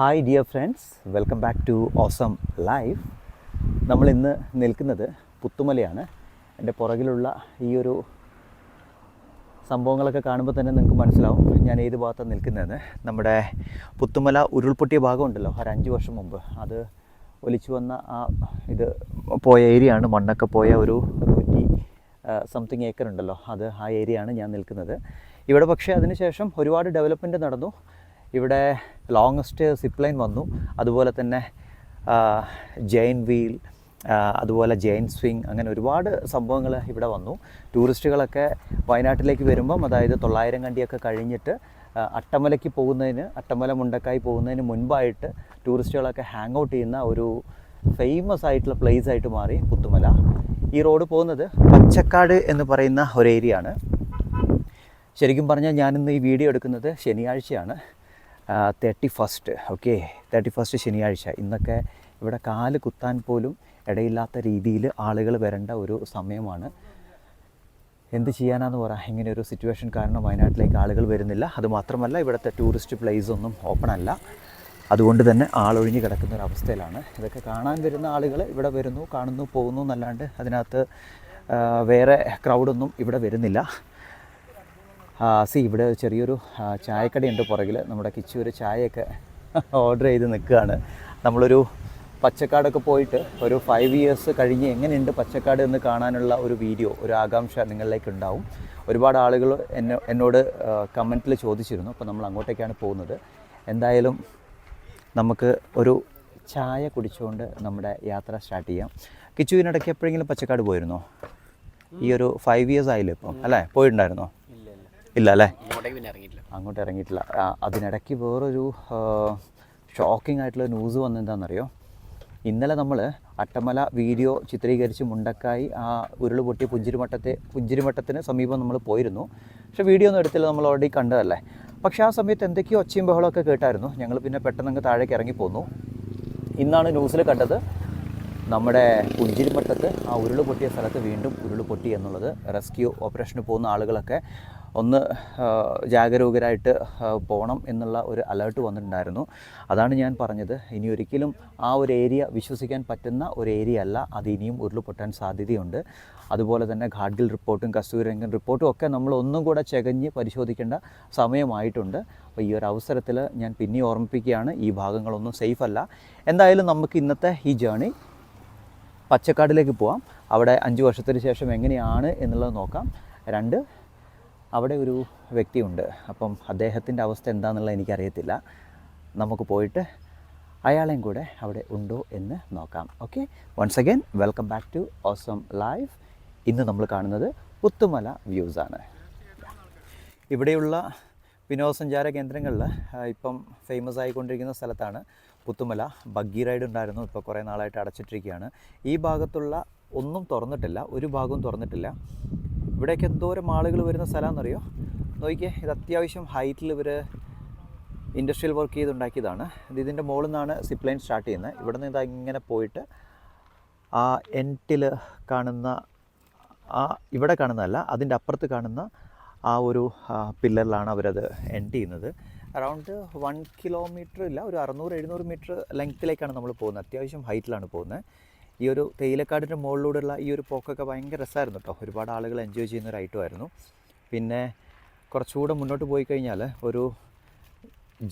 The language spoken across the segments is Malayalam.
Hi dear friends, welcome back to awesome life. നമ്മളിന്ന് നിൽക്കുന്നത് പുത്തുമലയാണ്. എൻ്റെ പുറകിലുള്ള ഈ ഒരു സംഭവങ്ങളൊക്കെ കാണുമ്പോൾ തന്നെ നിങ്ങൾക്ക് മനസ്സിലാവും ഞാൻ ഏത് ഭാഗത്താണ് നിൽക്കുന്നതെന്ന്. നമ്മുടെ പുത്തുമല ഉരുൾപൊട്ടിയ ഭാഗമുണ്ടല്ലോ, ഒരു 5 വർഷം മുമ്പ് അത് ഒലിച്ചു വന്ന ഇത് പോയ ഏരിയയാണ്. മണ്ണൊക്കെ പോയ ഒരു 100 സംതിങ് ഏക്കർ ഉണ്ടല്ലോ, അത് ആ ഏരിയയാണ് ഞാൻ നിൽക്കുന്നത്. ഇവിടെ പക്ഷേ അതിനുശേഷം ഒരുപാട് ഡെവലപ്മെൻറ്റ് നടന്നു. ഇവിടെ ലോങ്ങസ്റ്റ് സിപ്പ് ലൈൻ വന്നു, അതുപോലെ തന്നെ ജെയിൻ വീൽ, അതുപോലെ ജെയിൻ സ്വിങ്, അങ്ങനെ ഒരുപാട് സംഭവങ്ങൾ ഇവിടെ വന്നു. ടൂറിസ്റ്റുകളൊക്കെ വയനാട്ടിലേക്ക് വരുമ്പം, അതായത് 900 കണ്ടിയൊക്കെ കഴിഞ്ഞിട്ട് അട്ടമലയ്ക്ക് പോകുന്നതിന്, അട്ടമല മുണ്ടക്കായി പോകുന്നതിന് മുൻപായിട്ട് ടൂറിസ്റ്റുകളൊക്കെ ഹാങ് ഔട്ട് ചെയ്യുന്ന ഒരു ഫേമസ് ആയിട്ടുള്ള പ്ലേസ് ആയിട്ട് മാറി പുത്തുമല. ഈ റോഡ് പോകുന്നത് പച്ചക്കാട് എന്ന് പറയുന്ന ഒരു ഏരിയ ആണ്. ശരിക്കും പറഞ്ഞാൽ ഞാനിന്ന് ഈ വീഡിയോ എടുക്കുന്നത് ശനിയാഴ്ചയാണ്, 31 ഓക്കെ, 31 ശനിയാഴ്ച. ഇന്നൊക്കെ ഇവിടെ കാല് കുത്താൻ പോലും ഇടയില്ലാത്ത രീതിയിൽ ആളുകൾ വരേണ്ട ഒരു സമയമാണ്. എന്ത് ചെയ്യാനാന്ന് പറ, ഇങ്ങനെ ഒരു സിറ്റുവേഷൻ കാരണം വയനാട്ടിലേക്ക് ആളുകൾ വരുന്നില്ല. അതുമാത്രമല്ല, ഇവിടുത്തെ ടൂറിസ്റ്റ് പ്ലേസ് ഒന്നും ഓപ്പൺ അല്ല. അതുകൊണ്ട് തന്നെ ആളൊഴിഞ്ഞ് കിടക്കുന്ന ഒരു അവസ്ഥയിലാണ്. ഇതൊക്കെ കാണാൻ വരുന്ന ആളുകൾ ഇവിടെ വരുന്നു, കാണുന്നു, പോകുന്നു എന്നല്ലാണ്ട് അതിനകത്ത് വേറെ ക്രൗഡൊന്നും ഇവിടെ വരുന്നില്ല. ഇവിടെ ചെറിയൊരു ചായക്കടയുണ്ട് പുറകിൽ. നമ്മുടെ കിച്ചു ഒരു ചായയൊക്കെ ഓർഡർ ചെയ്ത് നിൽക്കുകയാണ്. നമ്മളൊരു പച്ചക്കാടൊക്കെ പോയിട്ട് ഒരു 5 ഇയേഴ്സ് കഴിഞ്ഞ് എങ്ങനെയുണ്ട് പച്ചക്കാട് എന്ന് കാണാനുള്ള ഒരു വീഡിയോ, ഒരു ആകാംക്ഷ നിങ്ങളിലേക്ക് ഉണ്ടാവും. ഒരുപാട് ആളുകൾ എന്നോട് കമൻറ്റിൽ ചോദിച്ചിരുന്നു. അപ്പോൾ നമ്മൾ അങ്ങോട്ടേക്കാണ് പോകുന്നത്. എന്തായാലും നമുക്ക് ഒരു ചായ കുടിച്ചുകൊണ്ട് നമ്മുടെ യാത്ര സ്റ്റാർട്ട് ചെയ്യാം. കിച്ചുവിനിടയ്ക്ക് എപ്പോഴെങ്കിലും പച്ചക്കാട് പോയിരുന്നോ? ഈ ഒരു 5 ഇയേഴ്സ് ആയില്ലേ ഇപ്പം, അല്ലേ? പോയിട്ടുണ്ടായിരുന്നോ? ഇല്ല അല്ലേ, അങ്ങോട്ട് ഇറങ്ങിയിട്ടില്ല. അതിനിടയ്ക്ക് വേറൊരു ഷോക്കിംഗ് ആയിട്ടുള്ള ന്യൂസ് വന്നെന്താണെന്നറിയോ? ഇന്നലെ നമ്മൾ അട്ടമല വീഡിയോ ചിത്രീകരിച്ച് മുണ്ടക്കായി ഉരുൾ പൊട്ടിയ പുഞ്ചിരിമട്ടത്തിന് സമീപം നമ്മൾ പോയിരുന്നു. പക്ഷേ വീഡിയോ ഒന്നും എടുത്തില്ല, നമ്മൾ ഓൾറെഡി കണ്ടതല്ലേ. പക്ഷേ ആ സമയത്ത് എന്തൊക്കെയോ ഒച്ചയും ബഹളമൊക്കെ കേട്ടായിരുന്നു. ഞങ്ങൾ പിന്നെ പെട്ടെന്ന് താഴേക്ക് ഇറങ്ങിപ്പോന്നു. ഇന്നാണ് ന്യൂസിൽ കണ്ടത്, നമ്മുടെ പുഞ്ചിരിമട്ടത്ത് ഉരുൾ പൊട്ടിയ സ്ഥലത്ത് വീണ്ടും ഉരുൾ പൊട്ടി എന്നുള്ളത്. റെസ്ക്യൂ ഓപ്പറേഷന് പോകുന്ന ആളുകളൊക്കെ ഒന്ന് ജാഗരൂകരായിട്ട് പോകണം എന്നുള്ള ഒരു അലേർട്ട് വന്നിട്ടുണ്ടായിരുന്നു. അതാണ് ഞാൻ പറഞ്ഞത്, ഇനി ഒരിക്കലും ഒരു ഏരിയ വിശ്വസിക്കാൻ പറ്റുന്ന ഒരു ഏരിയ അല്ല. അത് ഇനിയും ഉരുൾപൊട്ടാൻ സാധ്യതയുണ്ട്. അതുപോലെ തന്നെ ഘാട്ഗിൽ റിപ്പോർട്ടും കസ്തൂരിരംഗൻ റിപ്പോർട്ടും ഒക്കെ നമ്മൾ ഒന്നും കൂടെ ചകഞ്ഞ് പരിശോധിക്കേണ്ട സമയമായിട്ടുണ്ട്. അപ്പോൾ ഈ ഒരു അവസരത്തിൽ ഞാൻ പിന്നെ ഓർമ്മിപ്പിക്കുകയാണ്, ഈ ഭാഗങ്ങളൊന്നും സേഫ് അല്ല. എന്തായാലും നമുക്ക് ഇന്നത്തെ ഈ ജേണി പച്ചക്കാടിലേക്ക് പോവാം. അവിടെ 5 വർഷത്തിന് ശേഷം എങ്ങനെയാണ് എന്നുള്ളത് നോക്കാം. 2, അവിടെ ഒരു വ്യക്തിയുണ്ട്. അപ്പം അദ്ദേഹത്തിൻ്റെ അവസ്ഥ എന്താണെന്നുള്ളത് എനിക്കറിയത്തില്ല. നമുക്ക് പോയിട്ട് അയാളെയും കൂടെ അവിടെ ഉണ്ടോ എന്ന് നോക്കാം. Okay, once again welcome back to awesome life. ഇന്ന് നമ്മൾ കാണുന്നത് പുത്തുമല വ്യൂസാണ്. ഇവിടെയുള്ള വിനോദസഞ്ചാര കേന്ദ്രങ്ങളിൽ ഇപ്പം ഫേമസ് ആയിക്കൊണ്ടിരിക്കുന്ന സ്ഥലത്താണ് പുത്തുമല. ബഗ്ഗി റൈഡ് ഉണ്ടായിരുന്നു, ഇപ്പോൾ കുറേ നാളായിട്ട് അടച്ചിട്ടിരിക്കുകയാണ്. ഈ ഭാഗത്തുള്ള ഒന്നും തുറന്നിട്ടില്ല, ഒരു ഭാഗവും തുറന്നിട്ടില്ല. ഇവിടേക്ക് എന്തോരം ആളുകൾ വരുന്ന സ്ഥലമാണെന്നറിയോ? നോക്കിയേ, ഇത് അത്യാവശ്യം ഹൈറ്റിൽ ഇവർ ഇൻഡസ്ട്രിയൽ വർക്ക് ചെയ്തുണ്ടാക്കിയതാണ്. ഇതിൻ്റെ മുകളിൽ നിന്നാണ് സിപ്പ് ലൈൻ സ്റ്റാർട്ട് ചെയ്യുന്നത്. ഇവിടെ നിന്ന് ഇതാ ഇങ്ങനെ പോയിട്ട് എൻഡിൽ കാണുന്ന ഇവിടെ കാണുന്നതല്ല, അതിൻ്റെ അപ്പുറത്ത് കാണുന്ന ഒരു പില്ലറിലാണ് അവരത് എൻഡ് ചെയ്യുന്നത്. അറൗണ്ട് 1 കിലോമീറ്റർ ഇല്ല, ഒരു 600-700 മീറ്റർ ലെങ്ത്തിലേക്കാണ് നമ്മൾ പോകുന്നത്. അത്യാവശ്യം ഹൈറ്റിലാണ് പോകുന്നത്. ഈ ഒരു തേയിലക്കാടിൻ്റെ മുകളിലൂടെയുള്ള ഈ ഒരു പോക്കൊക്കെ ഭയങ്കര രസമായിരുന്നു കേട്ടോ. ഒരുപാട് ആളുകൾ എൻജോയ് ചെയ്യുന്ന ഒരു ഐറ്റമായിരുന്നു. പിന്നെ കുറച്ചുകൂടെ മുന്നോട്ട് പോയി കഴിഞ്ഞാൽ ഒരു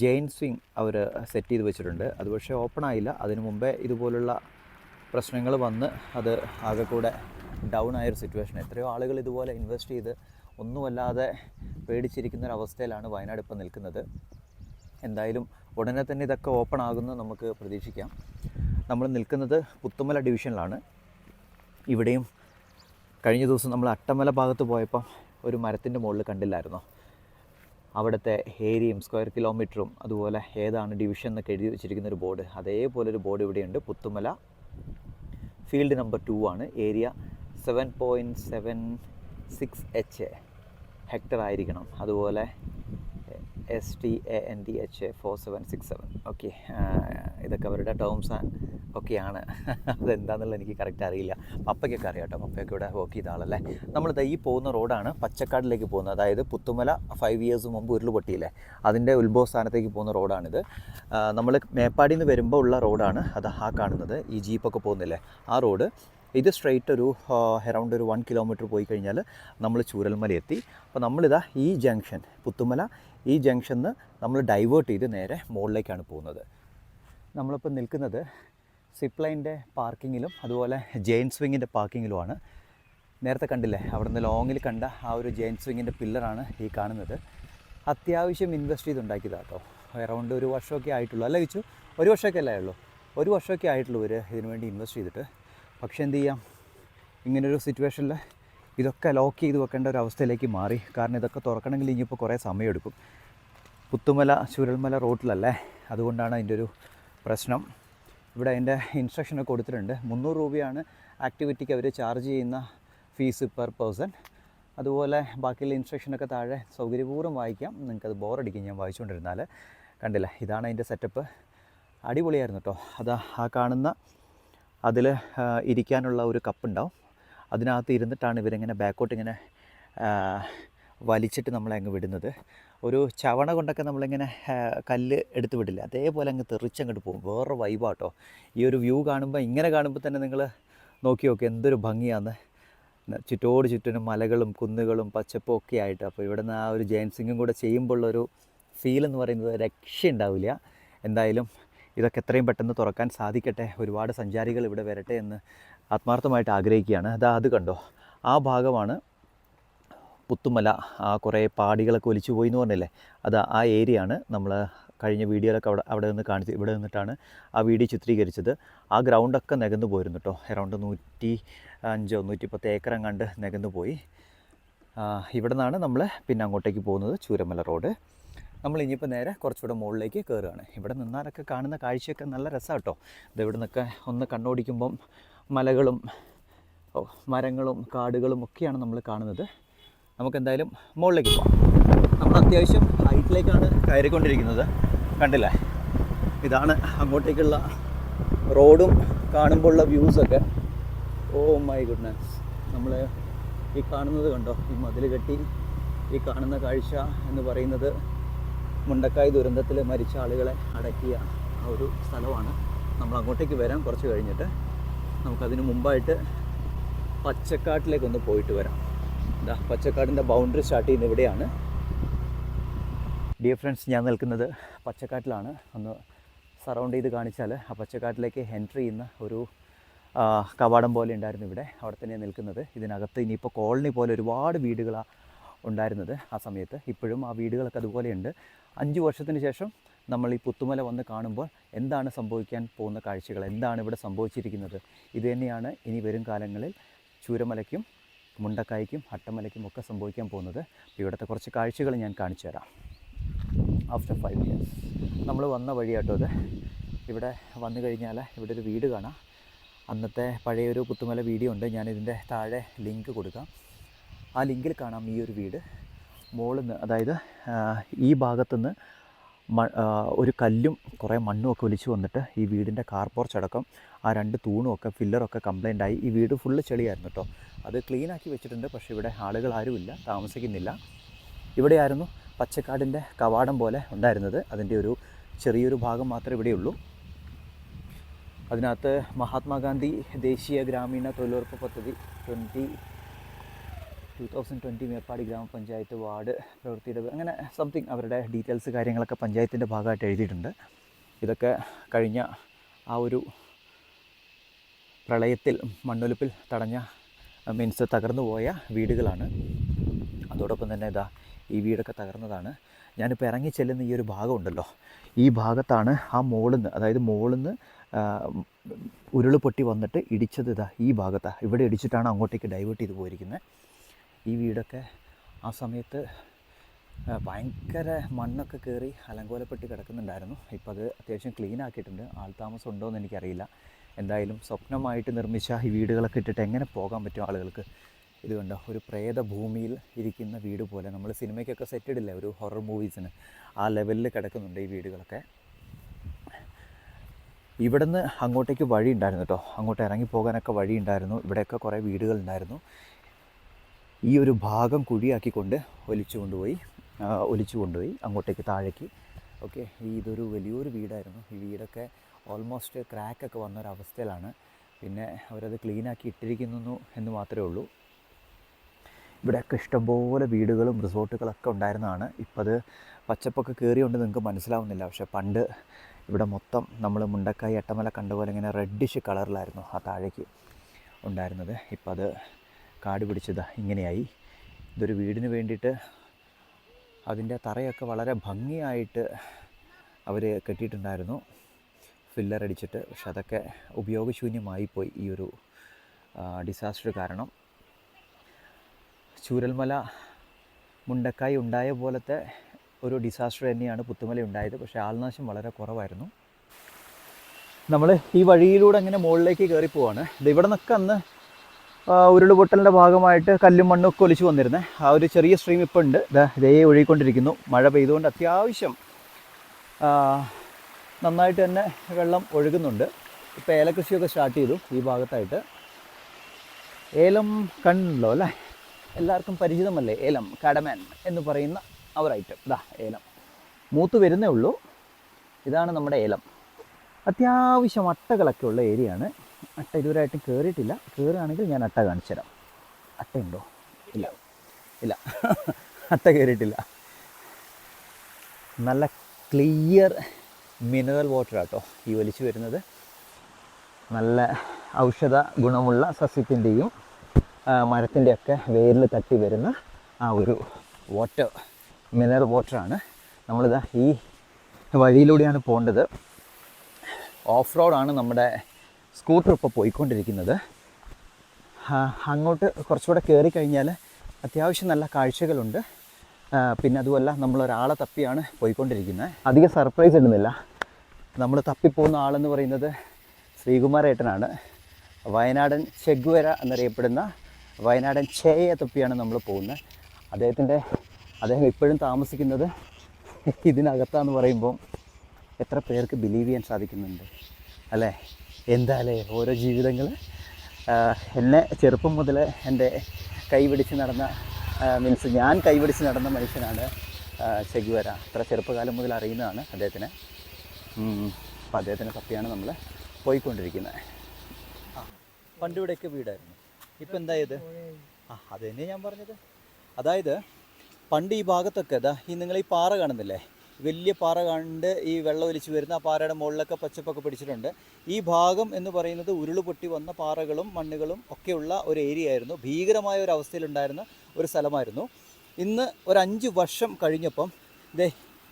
ജെയിൻ സ്വിങ് അവർ സെറ്റ് ചെയ്ത് വെച്ചിട്ടുണ്ട്. അത് പക്ഷേ ഓപ്പൺ ആയില്ല. അതിനു മുമ്പേ ഇതുപോലുള്ള പ്രശ്നങ്ങൾ വന്ന് അത് ആകെ കൂടെ ഡൗൺ ആയൊരു സിറ്റുവേഷൻ. എത്രയോ ആളുകൾ ഇതുപോലെ ഇൻവെസ്റ്റ് ചെയ്ത് ഒന്നുമല്ലാതെ പേടിച്ചിരിക്കുന്നൊരവസ്ഥയിലാണ് വയനാട് ഇപ്പം നിൽക്കുന്നത്. എന്തായാലും ഉടനെ തന്നെ ഇതൊക്കെ ഓപ്പൺ ആകുമെന്ന് നമുക്ക് പ്രതീക്ഷിക്കാം. നമ്മൾ നിൽക്കുന്നത് പുത്തുമല ഡിവിഷനിലാണ്. ഇവിടെയും കഴിഞ്ഞ ദിവസം നമ്മൾ അട്ടമല ഭാഗത്ത് പോയപ്പം ഒരു മരത്തിൻ്റെ മുകളിൽ കണ്ടില്ലായിരുന്നോ? അവിടുത്തെ ഏരിയയും സ്ക്വയർ കിലോമീറ്ററും അതുപോലെ ഏതാണ് ഡിവിഷൻ എന്നൊക്കെ എഴുതി വെച്ചിരിക്കുന്നൊരു ബോർഡ്, അതേപോലൊരു ബോർഡ് ഇവിടെയുണ്ട്. പുത്തുമല ഫീൽഡ് നമ്പർ 2 ആണ്. ഏരിയ 7.76 ഹെക്ടർ ആയിരിക്കണം. അതുപോലെ STANDH 4767. ഓക്കെ, ഇതൊക്കെ അവരുടെ ടേംസ് ആൻഡ് ഒക്കെയാണ്. അതെന്താണെന്നുള്ളത് എനിക്ക് കറക്റ്റ് അറിയില്ല. പപ്പയ്ക്കൊക്കെ അറിയാം കേട്ടോ, പപ്പയൊക്കെ ഇവിടെ വർക്ക് ചെയ്ത ആളല്ലേ. നമ്മളിത് ഈ പോകുന്ന റോഡാണ് പച്ചക്കാടിലേക്ക് പോകുന്നത്. അതായത് പുത്തുമല 5 ഇയേഴ്സ് മുമ്പ് ഉരുൾപൊട്ടിയില്ലേ, അതിൻ്റെ ഉത്ഭവ സ്ഥാനത്തേക്ക് പോകുന്ന റോഡാണിത്. നമ്മൾ മേപ്പാടിയിൽ നിന്ന് വരുമ്പോൾ ഉള്ള റോഡാണ് അത് ആ കാണുന്നത്. ഈ ജീപ്പൊക്കെ പോകുന്നില്ലേ ആ റോഡ്. ഇത് സ്ട്രെയിറ്റ് ഒരു അറൗണ്ട് ഒരു 1 കിലോമീറ്റർ പോയി കഴിഞ്ഞാൽ നമ്മൾ ചൂരൽമല എത്തി. അപ്പോൾ നമ്മളിതാ ഈ ജംഗ്ഷൻ പുത്തുമല ഈ ജംഗ്ഷനിൽ നമ്മൾ ഡൈവേർട്ട് ചെയ്ത് നേരെ മുകളിലേക്കാണ് പോകുന്നത്. നമ്മളിപ്പോൾ നിൽക്കുന്നത് സിപ്പ് ലൈൻ്റെ പാർക്കിങ്ങിലും അതുപോലെ ജെയിൻ സ്വിങ്ങിൻ്റെ പാർക്കിങ്ങിലുമാണ്. നേരത്തെ കണ്ടില്ലേ, അവിടെ നിന്ന് ലോങ്ങിൽ കണ്ട ആ ഒരു ജെയിൻ സ്വിങ്ങിൻ്റെ പില്ലറാണ് ഈ കാണുന്നത്. അത്യാവശ്യം ഇൻവെസ്റ്റ് ചെയ്തുണ്ടാക്കിയതാണ് കേട്ടോ. അറൗണ്ട് ഒരു വർഷമൊക്കെ ആയിട്ടുള്ളൂ, അല്ല വെച്ചു, ഒരു വർഷമൊക്കെ അല്ലേ ഉള്ളൂ, ഒരു വർഷമൊക്കെ ആയിട്ടുള്ളൂ ഇവർ ഇതിനു വേണ്ടി ഇൻവെസ്റ്റ് ചെയ്തിട്ട്. പക്ഷേ എന്ത് ചെയ്യാം, ഇങ്ങനൊരു സിറ്റുവേഷനിൽ ഇതൊക്കെ ലോക്ക് ചെയ്ത് വെക്കേണ്ട ഒരു അവസ്ഥയിലേക്ക് മാറി. കാരണം ഇതൊക്കെ തുറക്കണമെങ്കിൽ ഇനിയിപ്പോൾ കുറേ സമയമെടുക്കും. പുത്തുമല ചൂരൽമല റോഡിലല്ലേ, അതുകൊണ്ടാണ് അതിൻ്റെ ഒരു പ്രശ്നം. ഇവിടെ അതിൻ്റെ ഇൻസ്ട്രക്ഷനൊക്കെ കൊടുത്തിട്ടുണ്ട്. 300 രൂപയാണ് ആക്ടിവിറ്റിക്ക് അവർ ചാർജ് ചെയ്യുന്ന ഫീസ് പെർ പേഴ്സൺ. അതുപോലെ ബാക്കിയുള്ള ഇൻസ്ട്രക്ഷനൊക്കെ താഴെ സൗകര്യപൂർവ്വം വായിക്കാം. നിങ്ങൾക്കത് ബോറടിക്കും ഞാൻ വായിച്ചുകൊണ്ടിരുന്നാൽ. കണ്ടില്ല, ഇതാണ് അതിൻ്റെ സെറ്റപ്പ്. അടിപൊളിയായിരുന്നു കേട്ടോ. അത് ആ കാണുന്ന അതിൽ ഇരിക്കാനുള്ള ഒരു കപ്പുണ്ടാവും, അതിനകത്ത് ഇരുന്നിട്ടാണ് ഇവരിങ്ങനെ ബാക്കോട്ട് ഇങ്ങനെ വലിച്ചിട്ട് നമ്മളെ അങ്ങ് വിടുന്നത്. ഒരു ചവണ കൊണ്ടൊക്കെ നമ്മളിങ്ങനെ കല്ല് എടുത്ത് വിടില്ല, അതേപോലെ അങ്ങ് തെറിച്ചങ്ങോട്ട് പോകും. വേറെ വൈബാട്ടോ. ഈ ഒരു വ്യൂ കാണുമ്പോൾ, ഇങ്ങനെ കാണുമ്പോൾ തന്നെ നിങ്ങൾ നോക്കി നോക്കി എന്തൊരു ഭംഗിയാണ്. ചുറ്റോട് ചുറ്റിനും മലകളും കുന്നുകളും പച്ചപ്പും ഒക്കെ ആയിട്ട്. അപ്പോൾ ഇവിടെ നിന്ന് ആ ഒരു ജെയിൻസിങ്ങും കൂടെ ചെയ്യുമ്പോഴുള്ളൊരു ഫീലെന്ന് പറയുന്നത് രക്ഷയുണ്ടാവില്ല. എന്തായാലും ഇതൊക്കെ എത്രയും പെട്ടെന്ന് തുറക്കാൻ സാധിക്കട്ടെ, ഒരുപാട് സഞ്ചാരികൾ ഇവിടെ വരട്ടെ എന്ന് ആത്മാർത്ഥമായിട്ട് ആഗ്രഹിക്കുകയാണ്. അത് കണ്ടോ, ആ ഭാഗമാണ് പുത്തുമല. ആ കുറേ പാടികളൊക്കെ ഒലിച്ചു പോയി എന്ന് പറഞ്ഞില്ലേ, അത് ആ ഏരിയ ആണ്. നമ്മൾ കഴിഞ്ഞ വീഡിയോയിലൊക്കെ അവിടെ നിന്ന് കാണിച്ച്, ഇവിടെ നിന്നിട്ടാണ് ആ വീഡിയോ ചിത്രീകരിച്ചത്. ആ ഗ്രൗണ്ടൊക്കെ നികന്നു പോയിരുന്നു കേട്ടോ. അറൗണ്ട് 105-110 ഏക്കർ കണ്ട് നികന്നു പോയി. ഇവിടെ നിന്നാണ് നമ്മൾ പിന്നെ അങ്ങോട്ടേക്ക് പോകുന്നത്, ചൂരമല റോഡ്. നമ്മൾ ഇനിയിപ്പോൾ നേരെ കുറച്ചുകൂടെ മുകളിലേക്ക് കയറുകയാണ്. ഇവിടെ നിന്നാലൊക്കെ കാണുന്ന കാഴ്ചയൊക്കെ നല്ല രസമാണ് കേട്ടോ. ഇത് ഇവിടെ നിന്നൊക്കെ ഒന്ന് കണ്ണോടിക്കുമ്പം മലകളും മരങ്ങളും കാടുകളും ഒക്കെയാണ് നമ്മൾ കാണുന്നത്. നമുക്കെന്തായാലും മുകളിലേക്ക് പോകാം. നമ്മൾ അത്യാവശ്യം ഹൈറ്റിലേക്കാണ് കയറിക്കൊണ്ടിരിക്കുന്നത്. കണ്ടില്ലേ, ഇതാണ് അങ്ങോട്ടേക്കുള്ള റോഡും കാണുമ്പോൾ ഉള്ള വ്യൂസൊക്കെ. Oh my goodness. നമ്മൾ ഈ കാണുന്നത് കണ്ടോ, ഈ മതിൽ കെട്ടി ഈ കാണുന്ന കാഴ്ച എന്ന് പറയുന്നത് മുണ്ടക്കായ് ദുരന്തത്തിൽ മരിച്ച ആളുകളെ അടക്കിയ ആ ഒരു സ്ഥലമാണ്. നമ്മൾ അങ്ങോട്ടേക്ക് വരാം കുറച്ച് കഴിഞ്ഞിട്ട്. നമുക്കതിന് മുമ്പായിട്ട് പച്ചക്കാട്ടിലേക്കൊന്ന് പോയിട്ട് വരാം. എന്താ, പച്ചക്കാടിൻ്റെ ബൗണ്ടറി സ്റ്റാർട്ട് ചെയ്യുന്നത് ഇവിടെയാണ്. ഡിയർ ഫ്രണ്ട്സ്, ഞാൻ നിൽക്കുന്നത് പച്ചക്കാട്ടിലാണ്. ഒന്ന് സറൗണ്ട് ചെയ്ത് കാണിച്ചാൽ ആ പച്ചക്കാട്ടിലേക്ക് എൻട്രി ചെയ്യുന്ന ഒരു കവാടം പോലെ ഉണ്ടായിരുന്നു ഇവിടെ. അവിടെ തന്നെയാണ് നിൽക്കുന്നത്. ഇതിനകത്ത് ഇനിയിപ്പോൾ കോളനി പോലെ ഒരുപാട് വീടുകളാണ് ഉണ്ടായിരുന്നത് ആ സമയത്ത്. ഇപ്പോഴും ആ വീടുകളൊക്കെ അതുപോലെയുണ്ട്. 5 വർഷത്തിന് ശേഷം നമ്മൾ ഈ പുത്തുമല വന്ന് കാണുമ്പോൾ എന്താണ് സംഭവിക്കാൻ പോകുന്ന കാഴ്ചകൾ, എന്താണ് ഇവിടെ സംഭവിച്ചിരിക്കുന്നത്, ഇത് തന്നെയാണ് ഇനി വരും കാലങ്ങളിൽ ചൂരമലയ്ക്കും മുണ്ടക്കായ്ക്കും അട്ടമലയ്ക്കും ഒക്കെ സംഭവിക്കാൻ പോകുന്നത്. ഇവിടുത്തെ കുറച്ച് കാഴ്ചകൾ ഞാൻ കാണിച്ചു തരാം. ആഫ്റ്റർ 5 ഇയേഴ്സ് നമ്മൾ വന്ന വഴിയാട്ടോ ഇത്. ഇവിടെ വന്നു കഴിഞ്ഞാൽ ഇവിടെ ഒരു വീട് കാണാം. അന്നത്തെ പഴയൊരു പുത്തുമല വീഡിയോ ഉണ്ട്, ഞാനിതിൻ്റെ താഴെ ലിങ്ക് കൊടുക്കാം. ആ ലിങ്കിൽ കാണാം ഈ ഒരു വീട്. മുകളിൽ നിന്ന്, അതായത് ഈ ഭാഗത്തുനിന്ന് ഒരു കല്ലും കുറേ മണ്ണും ഒക്കെ ഒലിച്ചു വന്നിട്ട് ഈ വീടിൻ്റെ കാർ പോർച്ച് അടക്കം ആ 2 തൂണും ഒക്കെ ഫില്ലറൊക്കെ കംപ്ലൈൻ്റ് ആയി. ഈ വീട് ഫുള്ള് ചെളിയായിരുന്നു കേട്ടോ. അത് ക്ലീനാക്കി വെച്ചിട്ടുണ്ട്, പക്ഷേ ഇവിടെ ആളുകൾ ആരുമില്ല, താമസിക്കുന്നില്ല. ഇവിടെയായിരുന്നു പച്ചക്കാടിൻ്റെ കവാടം പോലെ ഉണ്ടായിരുന്നത്. അതിൻ്റെ ഒരു ചെറിയൊരു ഭാഗം മാത്രമേ ഇവിടെയുള്ളൂ. അതിനകത്ത് മഹാത്മാഗാന്ധി ദേശീയ ഗ്രാമീണ തൊഴിലുറപ്പ് പദ്ധതി 2020 മേപ്പാടി ഗ്രാമപഞ്ചായത്ത് വാർഡ് പ്രവൃത്തിയുടെ അങ്ങനെ സംതിങ് അവരുടെ ഡീറ്റെയിൽസ് കാര്യങ്ങളൊക്കെ പഞ്ചായത്തിൻ്റെ ഭാഗമായിട്ട് എഴുതിയിട്ടുണ്ട്. ഇതൊക്കെ കഴിഞ്ഞ ആ ഒരു പ്രളയത്തിൽ മണ്ണൊലിപ്പിൽ തകർന്നു പോയ വീടുകളാണ്. അതോടൊപ്പം തന്നെ ഇതാ ഈ വീടൊക്കെ തകർന്നതാണ്. ഞാനിപ്പോൾ ഇറങ്ങി ചെല്ലുന്ന ഈ ഒരു ഭാഗമുണ്ടല്ലോ, ഈ ഭാഗത്താണ് ആ മുകളിൽ നിന്ന് ഉരുൾ പൊട്ടി വന്നിട്ട് ഇടിച്ചത്. ഇതാ ഈ ഭാഗത്താണ്, ഇവിടെ ഇടിച്ചിട്ടാണ് അങ്ങോട്ടേക്ക് ഡൈവേർട്ട് ചെയ്ത് പോയിരിക്കുന്നത്. ഈ വീടൊക്കെ ആ സമയത്ത് ഭയങ്കര മണ്ണൊക്കെ കയറി അലങ്കോലപ്പെട്ട് കിടക്കുന്നുണ്ടായിരുന്നു. ഇപ്പോൾ അത് അത്യാവശ്യം ക്ലീൻ ആക്കിയിട്ടുണ്ട്. ആൾതാമസം ഉണ്ടോ എന്ന് എനിക്കറിയില്ല. എന്തായാലും സ്വപ്നമായിട്ട് നിർമ്മിച്ച ഈ വീടുകളൊക്കെ ഇട്ടിട്ട് എങ്ങനെ പോകാൻ പറ്റും ആളുകൾക്ക്? ഇത് കണ്ടോ, ഒരു പ്രേത ഭൂമിയിൽ ഇരിക്കുന്ന വീട് പോലെ. നമ്മൾ സിനിമയ്ക്കൊക്കെ സെറ്റിടില്ലേ ഒരു ഹൊറർ മൂവീസിന്, ആ ലെവലിൽ കിടക്കുന്നുണ്ട് ഈ വീടുകളൊക്കെ. ഇവിടുന്ന് അങ്ങോട്ടേക്ക് വഴി ഉണ്ടായിരുന്നു കേട്ടോ, അങ്ങോട്ട് ഇറങ്ങിപ്പോകാനൊക്കെ വഴി ഉണ്ടായിരുന്നു. ഇവിടെയൊക്കെ കുറേ വീടുകളുണ്ടായിരുന്നു. ഈ ഒരു ഭാഗം കുഴിയാക്കിക്കൊണ്ട് ഒലിച്ചു കൊണ്ടുപോയി അങ്ങോട്ടേക്ക് താഴേക്ക്. ഓക്കെ, ഇതൊരു വലിയൊരു വീടായിരുന്നു. ഈ വീടൊക്കെ ഓൾമോസ്റ്റ് ക്രാക്കൊക്കെ വന്നൊരവസ്ഥയിലാണ്. പിന്നെ അവരത് ക്ലീനാക്കി ഇട്ടിരിക്കുന്നു എന്ന് മാത്രമേ ഉള്ളൂ. ഇവിടെയൊക്കെ ഇഷ്ടംപോലെ വീടുകളും റിസോർട്ടുകളൊക്കെ ഉണ്ടായിരുന്നതാണ്. ഇപ്പം അത് പച്ചപ്പൊക്കെ കയറിയുകൊണ്ട് നിങ്ങൾക്ക് മനസ്സിലാവുന്നില്ല. പക്ഷേ പണ്ട് ഇവിടെ മൊത്തം നമ്മൾ മുണ്ടക്കായി എട്ടമല കണ്ട പോലെ ഇങ്ങനെ റെഡിഷ് കളറിലായിരുന്നു ആ താഴേക്ക് ഉണ്ടായിരുന്നത്. ഇപ്പം അത് കാട് പിടിച്ചത് ഇങ്ങനെയായി. ഇതൊരു വീടിന് വേണ്ടിയിട്ട് അതിൻ്റെ തറയൊക്കെ വളരെ ഭംഗിയായിട്ട് അവർ കെട്ടിയിട്ടുണ്ടായിരുന്നു, ഫില്ലർ അടിച്ചിട്ട്. പക്ഷെ അതൊക്കെ ഉപയോഗശൂന്യമായിപ്പോയി ഈ ഒരു ഡിസാസ്റ്റർ കാരണം. ചൂരൽമല മുണ്ടക്കായി ഉണ്ടായ പോലത്തെ ഒരു ഡിസാസ്റ്റർ തന്നെയാണ് പുത്തുമല ഉണ്ടായത്. പക്ഷേ ആൾനാശം വളരെ കുറവായിരുന്നു. നമ്മൾ ഈ വഴിയിലൂടെ അങ്ങനെ മുകളിലേക്ക് കയറി പോവാണ്. ഇവിടെ നിന്നൊക്കെ അന്ന് ഉരുളുപൊട്ടലിൻ്റെ ഭാഗമായിട്ട് കല്ലും മണ്ണൊക്കെ ഒലിച്ചു വന്നിരുന്നത്. ആ ഒരു ചെറിയ സ്ട്രീം ഇപ്പോൾ ഉണ്ട്, ഇതേ ഒഴുകിക്കൊണ്ടിരിക്കുന്നു. മഴ പെയ്തുകൊണ്ട് അത്യാവശ്യം നന്നായിട്ട് തന്നെ വെള്ളം ഒഴുകുന്നുണ്ട്. ഇപ്പോൾ ഏലകൃഷിയൊക്കെ സ്റ്റാർട്ട് ചെയ്തു ഈ ഭാഗത്തായിട്ട്. ഏലം കണ്ടല്ലോ അല്ലേ, എല്ലാവർക്കും പരിചിതമല്ലേ ഏലം, കടമാൻ എന്ന് പറയുന്ന ആ ഒരു ഐറ്റം. ഇതാ ഏലം മൂത്ത് വരുന്നേ ഉള്ളൂ. ഇതാണ് നമ്മുടെ ഏലം. അത്യാവശ്യം അട്ടകളൊക്കെ ഉള്ള ഏരിയയാണ്. അട്ട ഇതുവരെയായിട്ടും കയറിയിട്ടില്ല. കയറുകയാണെങ്കിൽ ഞാൻ അട്ട കാണിച്ചു തരാം. അട്ടയുണ്ടോ? ഇല്ല അട്ട കയറിയിട്ടില്ല. നല്ല ക്ലിയർ മിനറൽ വാട്ടർ ആട്ടോ ഈ ഒലിച്ചു വരുന്നത്. നല്ല ഔഷധ ഗുണമുള്ള സസ്യത്തിൻ്റെയും മരത്തിൻ്റെയൊക്കെ വേരിൽ തട്ടി വരുന്ന ആ ഒരു വാട്ടർ, മിനറൽ വാട്ടറാണ്. നമ്മളിതാ ഈ വഴിയിലൂടെയാണ് പോകേണ്ടത്. ഓഫ് റോഡാണ് നമ്മുടെ സ്കൂട്ടർ ഇപ്പോൾ പോയിക്കൊണ്ടിരിക്കുന്നത്. അങ്ങോട്ട് കുറച്ചുകൂടെ കയറി കഴിഞ്ഞാൽ അത്യാവശ്യം നല്ല കാഴ്ചകളുണ്ട്. പിന്നെ അതുമല്ല നമ്മളൊരാളെ തപ്പിയാണ് പോയിക്കൊണ്ടിരിക്കുന്നത്. അധികം സർപ്രൈസ് ഇടുന്നില്ല. നമ്മൾ തപ്പിപ്പോകുന്ന ആളെന്ന് പറയുന്നത് ശ്രീകുമാരേട്ടനാണ്. വയനാടൻ ചെഗ്വര എന്നറിയപ്പെടുന്ന വയനാടൻ ചേയെ തപ്പിയാണ് നമ്മൾ പോകുന്നത്. അദ്ദേഹം ഇപ്പോഴും താമസിക്കുന്നത് ഇതിനകത്താന്ന് പറയുമ്പോൾ എത്ര പേർക്ക് ബിലീവ് ചെയ്യാൻ സാധിക്കുന്നുണ്ട് അല്ലേ? എന്തായാലേ ഓരോ ജീവിതങ്ങൾ. എന്നെ ചെറുപ്പം മുതൽ എൻ്റെ കൈപിടിച്ച് നടന്ന ഞാൻ കൈപിടിച്ച് നടന്ന മനുഷ്യനാണ് ചെഗ്വര. അത്ര ചെറുപ്പകാലം മുതൽ അറിയുന്നതാണ് അദ്ദേഹത്തിനെ. അപ്പോൾ അദ്ദേഹത്തിനെ തപ്പിയാണ് നമ്മൾ പോയിക്കൊണ്ടിരിക്കുന്നത്. പണ്ട് ഇവിടെയൊക്കെ വീടായിരുന്നു. ഇപ്പം എന്തായത്? അത് തന്നെ ഞാൻ പറഞ്ഞത്. അതായത് പണ്ട് ഈ ഭാഗത്തൊക്കെ ഈ നിങ്ങൾ ഈ പാറ കാണുന്നില്ലേ, വലിയ പാറ കണ്ട് ഈ വെള്ളം ഒലിച്ച് വരുന്ന ആ പാറയുടെ മുകളിലൊക്കെ പച്ചപ്പൊക്കെ പിടിച്ചിട്ടുണ്ട്. ഈ ഭാഗം എന്ന് പറയുന്നത് ഉരുളുപൊട്ടി വന്ന പാറകളും മണ്ണുകളും ഒക്കെയുള്ള ഒരു ഏരിയ ആയിരുന്നു. ഭീകരമായ ഒരു അവസ്ഥയിലുണ്ടായിരുന്ന ഒരു സ്ഥലമായിരുന്നു. ഇന്ന് ഒരു 5 വർഷം കഴിഞ്ഞപ്പം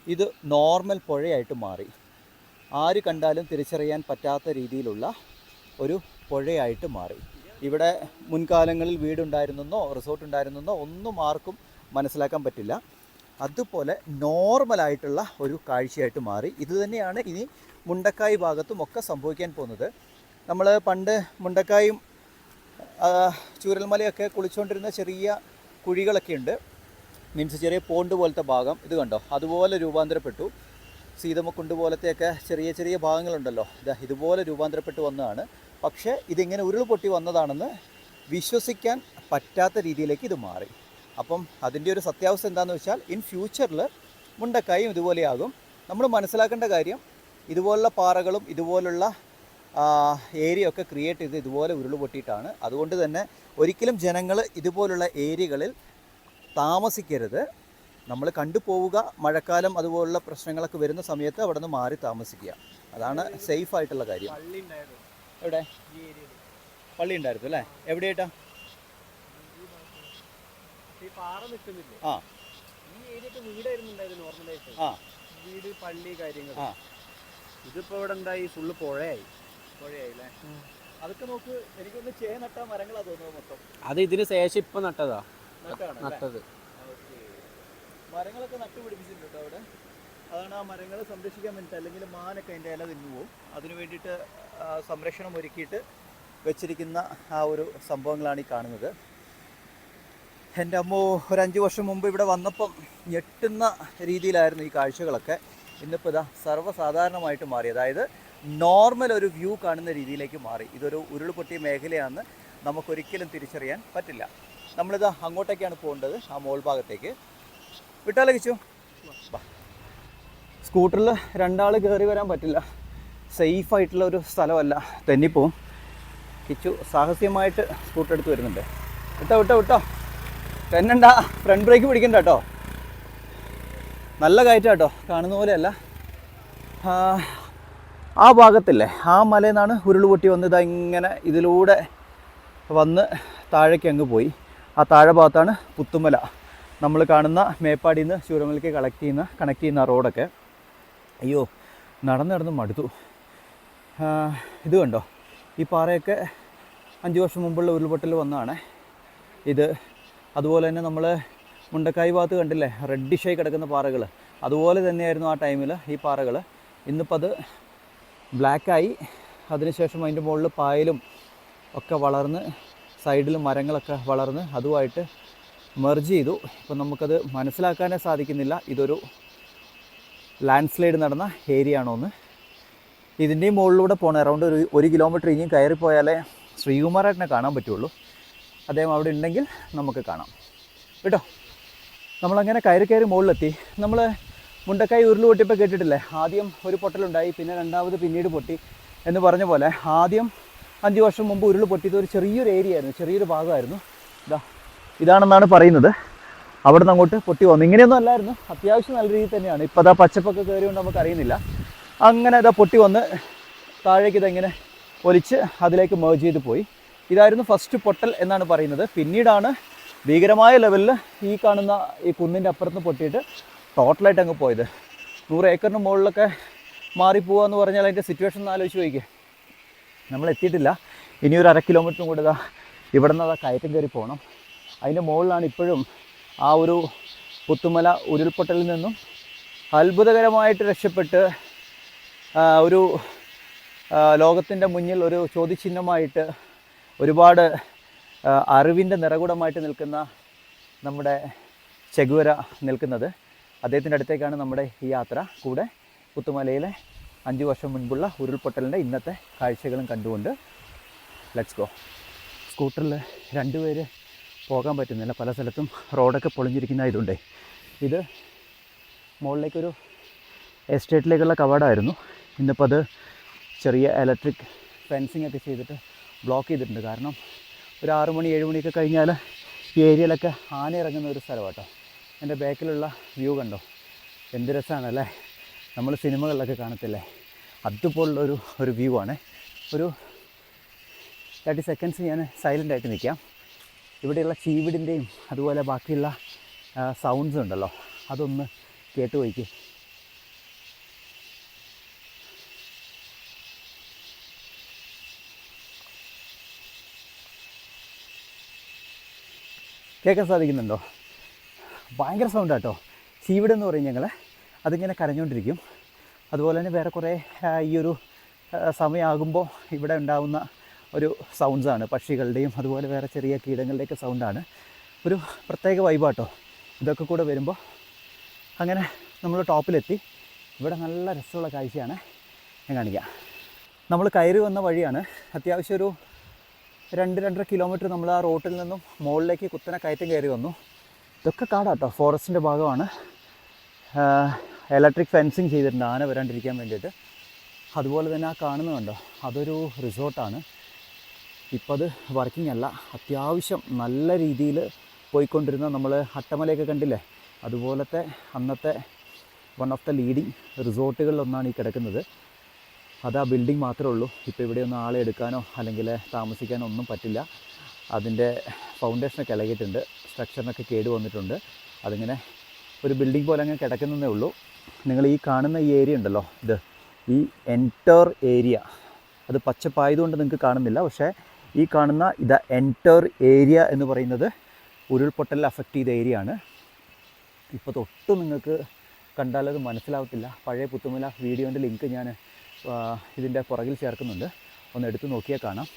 ഇത് നോർമൽ പുഴയായിട്ട് മാറി. ആര് കണ്ടാലും തിരിച്ചറിയാൻ പറ്റാത്ത രീതിയിലുള്ള ഒരു പുഴയായിട്ട് മാറി. ഇവിടെ മുൻകാലങ്ങളിൽ വീടുണ്ടായിരുന്നെന്നോ റിസോർട്ട് ഉണ്ടായിരുന്നെന്നോ ഒന്നും ആർക്കും മനസ്സിലാക്കാൻ പറ്റില്ല. അതുപോലെ നോർമലായിട്ടുള്ള ഒരു കാഴ്ചയായിട്ട് മാറി. ഇത് തന്നെയാണ് ഇനി മുണ്ടക്കായി ഭാഗത്തും ഒക്കെ സംഭവിക്കാൻ പോകുന്നത്. നമ്മൾ പണ്ട് മുണ്ടക്കായും ചൂരൽമലയൊക്കെ കുളിച്ചുകൊണ്ടിരുന്ന ചെറിയ കുഴികളൊക്കെ ഉണ്ട്, മീൻസ് ചെറിയ പോണ്ട് പോലത്തെ ഭാഗം. ഇത് കണ്ടോ, അതുപോലെ രൂപാന്തരപ്പെട്ടു. സീതമ്മക്കുണ്ട് പോലത്തെയൊക്കെ ചെറിയ ചെറിയ ഭാഗങ്ങളുണ്ടല്ലോ, ഇതുപോലെ രൂപാന്തരപ്പെട്ട് വന്നതാണ്. പക്ഷേ ഇതിങ്ങനെ ഉരുൾപൊട്ടി വന്നതാണെന്ന് വിശ്വസിക്കാൻ പറ്റാത്ത രീതിയിലേക്ക് ഇത് മാറി. അപ്പം അതിൻ്റെ ഒരു സത്യാവസ്ഥ എന്താണെന്ന് വെച്ചാൽ ഇൻ ഫ്യൂച്ചറിൽ മുണ്ടക്കായും ഇതുപോലെയാകും. നമ്മൾ മനസ്സിലാക്കേണ്ട കാര്യം, ഇതുപോലുള്ള പാറകളും ഇതുപോലുള്ള ഏരിയ ഒക്കെ ക്രിയേറ്റ് ചെയ്ത് ഇതുപോലെ ഉരുൾപൊട്ടിയിട്ടാണ്. അതുകൊണ്ട് തന്നെ ഒരിക്കലും ജനങ്ങൾ ഇതുപോലുള്ള ഏരിയകളിൽ താമസിക്കരുത്. നമ്മൾ കണ്ടുപോവുക, മഴക്കാലം അതുപോലുള്ള പ്രശ്നങ്ങളൊക്കെ വരുന്ന സമയത്ത് അവിടെ നിന്ന് മാറി താമസിക്കുക. അതാണ് സേഫ് ആയിട്ടുള്ള കാര്യം. എവിടെ പള്ളി ഉണ്ടായിരുന്നു അല്ലേ? എവിടെയായിട്ടാ? ആ വീട്, പള്ളി, കാര്യങ്ങൾ. ഇതിപ്പോ ഇവിടെ എന്തായി? ഫുള്ള് പുഴയായി അല്ലേ? അതൊക്കെ നോക്ക്. എനിക്കൊന്ന് നട്ട മരങ്ങളാ തോന്നുന്നത് മൊത്തം. അത് ഇതിന് ശേഷം ഇപ്പൊ നട്ടതാ. നട്ടത് മരങ്ങളൊക്കെ നട്ടുപിടിപ്പിച്ചിട്ടുണ്ട് അവിടെ. അതാണ് ആ മരങ്ങൾ സംരക്ഷിക്കാൻ വേണ്ടിയിട്ട്. അല്ലെങ്കിൽ മാനൊക്കെ അതിൻ്റെ ഇല തിന്നു പോവും. അതിനു വേണ്ടിയിട്ട് സംരക്ഷണം ഒരുക്കിയിട്ട് വെച്ചിരിക്കുന്ന ആ ഒരു സംഭവങ്ങളാണ് ഈ കാണുന്നത്. എൻ്റെ അമ്മോ, ഒരു 5 വർഷം മുമ്പ് ഇവിടെ വന്നപ്പം ഞെട്ടുന്ന രീതിയിലായിരുന്നു ഈ കാഴ്ചകളൊക്കെ. ഇന്നിപ്പോൾ ഇതാ സർവ്വസാധാരണമായിട്ട് മാറി. അതായത് നോർമൽ ഒരു വ്യൂ കാണുന്ന രീതിയിലേക്ക് മാറി. ഇതൊരു ഉരുൾപൊട്ടിയ മേഖലയാണെന്ന് നമുക്കൊരിക്കലും തിരിച്ചറിയാൻ പറ്റില്ല. നമ്മളിതാ അങ്ങോട്ടേക്കാണ് പോകേണ്ടത്, ആ മോൾ ഭാഗത്തേക്ക്. വിട്ടാലോ കിച്ചു? സ്കൂട്ടറിൽ 2 ആൾ കയറി വരാൻ പറ്റില്ല, സേഫായിട്ടുള്ള ഒരു സ്ഥലമല്ല, തെന്നിപ്പോവും. കിച്ചു സാഹസ്യമായിട്ട് സ്കൂട്ടർ എടുത്ത് വരുന്നുണ്ട്. വിട്ടോ തെന്നണ്ട, ഫ്രണ്ട് ബ്രേക്ക് പിടിക്കണ്ട കേട്ടോ. നല്ല കയറ്റം കേട്ടോ, കാണുന്ന പോലെയല്ല. ആ ഭാഗത്തില്ലേ, ആ മലയിൽ നിന്നാണ് ഉരുൾപൊട്ടി വന്നത്. ഇങ്ങനെ ഇതിലൂടെ വന്ന് താഴേക്ക് അങ്ങ് പോയി. ആ താഴെ ഭാഗത്താണ് പുത്തുമല, നമ്മൾ കാണുന്ന മേപ്പാടിയിൽ നിന്ന് ചൂരമലയ്ക്ക് കണക്ട് ചെയ്യുന്ന റോഡൊക്കെ. അയ്യോ, നടന്ന് മടുത്തു. ഇത് കണ്ടോ, ഈ പാറയൊക്കെ 5 വർഷം മുമ്പുള്ള ഉരുൾപൊട്ടൽ വന്നതാണ് ഇത്. അതുപോലെ തന്നെ നമ്മൾ മുണ്ടക്കായ് ഭാഗത്ത് കണ്ടില്ലേ, റെഡിഷായി കിടക്കുന്ന പാറകൾ, അതുപോലെ തന്നെയായിരുന്നു ആ ടൈമിൽ ഈ പാറകൾ. ഇന്നിപ്പോൾ അത് ബ്ലാക്കായി. അതിനുശേഷം അതിൻ്റെ മുകളിൽ പായലും ഒക്കെ വളർന്ന്, സൈഡിൽ മരങ്ങളൊക്കെ വളർന്ന് അതുമായിട്ട് മെർജ് ചെയ്തു. ഇപ്പം നമുക്കത് മനസ്സിലാക്കാനേ സാധിക്കുന്നില്ല ഇതൊരു ലാൻഡ് സ്ലൈഡ് നടന്ന ഏരിയ ആണോ എന്ന്. ഇതിൻ്റെയും മുകളിലൂടെ പോകണം, അറൗണ്ട് 1 കിലോമീറ്റർ ഇനിയും കയറിപ്പോയാലേ ശ്രീകുമാരേട്ടനെ കാണാൻ പറ്റുള്ളൂ. അദ്ദേഹം അവിടെ ഉണ്ടെങ്കിൽ നമുക്ക് കാണാം കേട്ടോ. നമ്മളങ്ങനെ കയറി മുകളിലെത്തി. നമ്മൾ മുണ്ടക്കായ് ഉരുൾ പൊട്ടിയപ്പോൾ കേട്ടിട്ടില്ലേ, ആദ്യം ഒരു പൊട്ടലുണ്ടായി, പിന്നെ രണ്ടാമത് പിന്നീട് പൊട്ടി എന്ന് പറഞ്ഞ പോലെ ആദ്യം 5 വർഷം മുമ്പ് ഉരുൾ പൊട്ടിയത് ഒരു ചെറിയൊരു ഏരിയ ആയിരുന്നു, ചെറിയൊരു ഭാഗമായിരുന്നു. ഇതാണെന്നാണ് പറയുന്നത്. അവിടെ നിന്ന് അങ്ങോട്ട് പൊട്ടി വന്നു. ഇങ്ങനെയൊന്നും അല്ലായിരുന്നു, അത്യാവശ്യം നല്ല രീതിയിൽ തന്നെയാണ്. ഇപ്പോൾ അതാ പച്ചപ്പൊക്കെ കയറിയുകൊണ്ട് നമുക്ക് അറിയുന്നില്ല. അങ്ങനെ ഇതാ പൊട്ടി വന്ന് താഴേക്ക് ഇതെങ്ങനെ ഒലിച്ച് അതിലേക്ക് മേർജ് ചെയ്ത് പോയി. ഇതായിരുന്നു ഫസ്റ്റ് പൊട്ടൽ എന്നാണ് പറയുന്നത്. പിന്നീടാണ് ഭീകരമായ ലെവലിൽ ഈ കാണുന്ന ഈ കുന്നിൻ്റെ അപ്പുറത്ത് പൊട്ടിയിട്ട് ടോട്ടലായിട്ട് അങ്ങ് പോയത്. 100 ഏക്കറിന് മുകളിലൊക്കെ മാറിപ്പോവുക എന്ന് പറഞ്ഞാൽ അതിൻ്റെ സിറ്റുവേഷൻ ഒന്ന് ആലോചിച്ച് നോക്കിക്കേ. നമ്മൾ എത്തിയിട്ടില്ല, ഇനിയൊരു 1/2 കിലോമീറ്ററും കൂടെ ഇവിടെ നിന്ന് കയറ്റം കയറി പോകണം. അതിൻ്റെ മുകളിലാണ് ഇപ്പോഴും ആ ഒരു പുത്തുമല ഉരുൾപൊട്ടലിൽ നിന്നും അത്ഭുതകരമായിട്ട് രക്ഷപ്പെട്ട് ഒരു ലോകത്തിൻ്റെ മുന്നിൽ ഒരു ചോദ്യചിഹ്നമായിട്ട് ഒരുപാട് അറിവിൻ്റെ നിറകുടമായിട്ട് നിൽക്കുന്ന നമ്മുടെ ചെഗുവേര നിൽക്കുന്നത്. അദ്ദേഹത്തിൻ്റെ അടുത്തേക്കാണ് നമ്മുടെ ഈ യാത്ര. കൂടെ പുത്തുമലയിലെ 5 വർഷം മുൻപുള്ള ഉരുൾപൊട്ടലിൻ്റെ ഇന്നത്തെ കാഴ്ചകളും കണ്ടുകൊണ്ട് ലെറ്റ്സ് ഗോ. സ്കൂട്ടറിൽ 2 പേര് പോകാൻ പറ്റുന്നില്ല, പല സ്ഥലത്തും റോഡൊക്കെ പൊളിഞ്ഞിരിക്കുന്നതായതുകൊണ്ടേ. ഇത് മുകളിലേക്കൊരു എസ്റ്റേറ്റിലേക്കുള്ള കവാടമായിരുന്നു. ഇന്നിപ്പോൾ അത് ചെറിയ ഇലക്ട്രിക് ഫെൻസിങ് ഒക്കെ ചെയ്തിട്ട് ബ്ലോക്ക് ചെയ്തിട്ടുണ്ട്. കാരണം ഒരു 6 മണി 7 മണിയൊക്കെ കഴിഞ്ഞാൽ ഈ ഏരിയയിലൊക്കെ ആന ഇറങ്ങുന്ന ഒരു സ്ഥലം കേട്ടോ. എൻ്റെ ബാക്കിലുള്ള വ്യൂ കണ്ടോ, എന്ത് രസമാണല്ലേ, നമ്മൾ സിനിമകളിലൊക്കെ കാണത്തില്ലേ, അതുപോലുള്ളൊരു വ്യൂ ആണ്. ഒരു 30 സെക്കൻഡ്സ് ഞാൻ സൈലൻ്റായിട്ട് നിൽക്കാം. ഇവിടെയുള്ള ചീവിടിൻ്റെയും അതുപോലെ ബാക്കിയുള്ള സൗണ്ട്സ് ഉണ്ടല്ലോ, അതൊന്ന് കേട്ട് പോയിക്ക്. കേൾക്കാൻ സാധിക്കുന്നുണ്ടോ? ഭയങ്കര സൗണ്ടാണ് കേട്ടോ. ചീവിടെന്ന് പറയും ഞങ്ങൾ, അതിങ്ങനെ കരഞ്ഞുകൊണ്ടിരിക്കും. അതുപോലെ തന്നെ വേറെ കുറേ ഈ ഒരു സമയമാകുമ്പോൾ ഇവിടെ ഉണ്ടാകുന്ന ഒരു സൗണ്ട്സാണ്, പക്ഷികളുടെയും അതുപോലെ വേറെ ചെറിയ കീടങ്ങളുടെയൊക്കെ സൗണ്ടാണ്. ഒരു പ്രത്യേക വൈബാട്ടോ ഇതൊക്കെ കൂടെ വരുമ്പോൾ. അങ്ങനെ നമ്മൾ ടോപ്പിലെത്തി. ഇവിടെ നല്ല രസമുള്ള കാഴ്ചയാണ്, ഞാൻ കാണിക്കാം. നമ്മൾ കയറി വന്ന വഴിയാണ്. അത്യാവശ്യം ഒരു 2-2.5 കിലോമീറ്റർ നമ്മൾ ആ റോട്ടിൽ നിന്നും മുകളിലേക്ക് കുത്തനെ കയറ്റം കയറി വന്നു. ഇതൊക്കെ കാടാട്ടോ, ഫോറസ്റ്റിൻ്റെ ഭാഗമാണ്. ഇലക്ട്രിക് ഫെൻസിങ് ചെയ്തിട്ടുണ്ട് ആന വരാണ്ടിരിക്കാൻ വേണ്ടിയിട്ട്. അതുപോലെ തന്നെ ആ കാണുന്നുണ്ടോ, അതൊരു റിസോർട്ടാണ്. ഇപ്പോൾ അത് വർക്കിംഗ് അല്ല. അത്യാവശ്യം നല്ല രീതിയിൽ പോയിക്കൊണ്ടിരുന്ന നമ്മൾ അട്ടമലയൊക്കെ കണ്ടില്ലേ, അതുപോലത്തെ അന്നത്തെ വൺ ഓഫ് ദ ലീഡിങ് റിസോർട്ടുകളിലൊന്നാണ് ഈ കിടക്കുന്നത്. അത് ആ ബിൽഡിംഗ് മാത്രമേ ഉള്ളൂ. ഇപ്പോൾ ഇവിടെയൊന്നും ആളെ എടുക്കാനോ അല്ലെങ്കിൽ താമസിക്കാനോ ഒന്നും പറ്റില്ല. അതിൻ്റെ ഫൗണ്ടേഷനൊക്കെ ഇളകിയിട്ടുണ്ട്, സ്ട്രക്ചറിനൊക്കെ കേട് വന്നിട്ടുണ്ട്. അതിങ്ങനെ ഒരു ബിൽഡിംഗ് പോലെ അങ്ങനെ കിടക്കുന്നതേ ഉള്ളൂ. നിങ്ങൾ ഈ കാണുന്ന ഈ ഏരിയ ഉണ്ടല്ലോ, ഈ എൻറ്റർ ഏരിയ, അത് പച്ചപ്പായതുകൊണ്ട് നിങ്ങൾക്ക് കാണുന്നില്ല, പക്ഷേ ഈ കാണുന്ന എൻറ്റർ ഏരിയ എന്ന് പറയുന്നത് ഉരുൾപൊട്ടലിൽ അഫക്റ്റ് ചെയ്ത ഏരിയ ആണ്. ഇപ്പോൾ തൊട്ടും നിങ്ങൾക്ക് കണ്ടാലത് മനസ്സിലാവത്തില്ല. പഴയ പുത്തുമല വീഡിയോൻ്റെ ലിങ്ക് ഞാൻ ഇതിൻ്റെ പുറകിൽ ചേർക്കുന്നുണ്ട്, ഒന്ന് എടുത്ത് നോക്കിയാൽ കാണാം.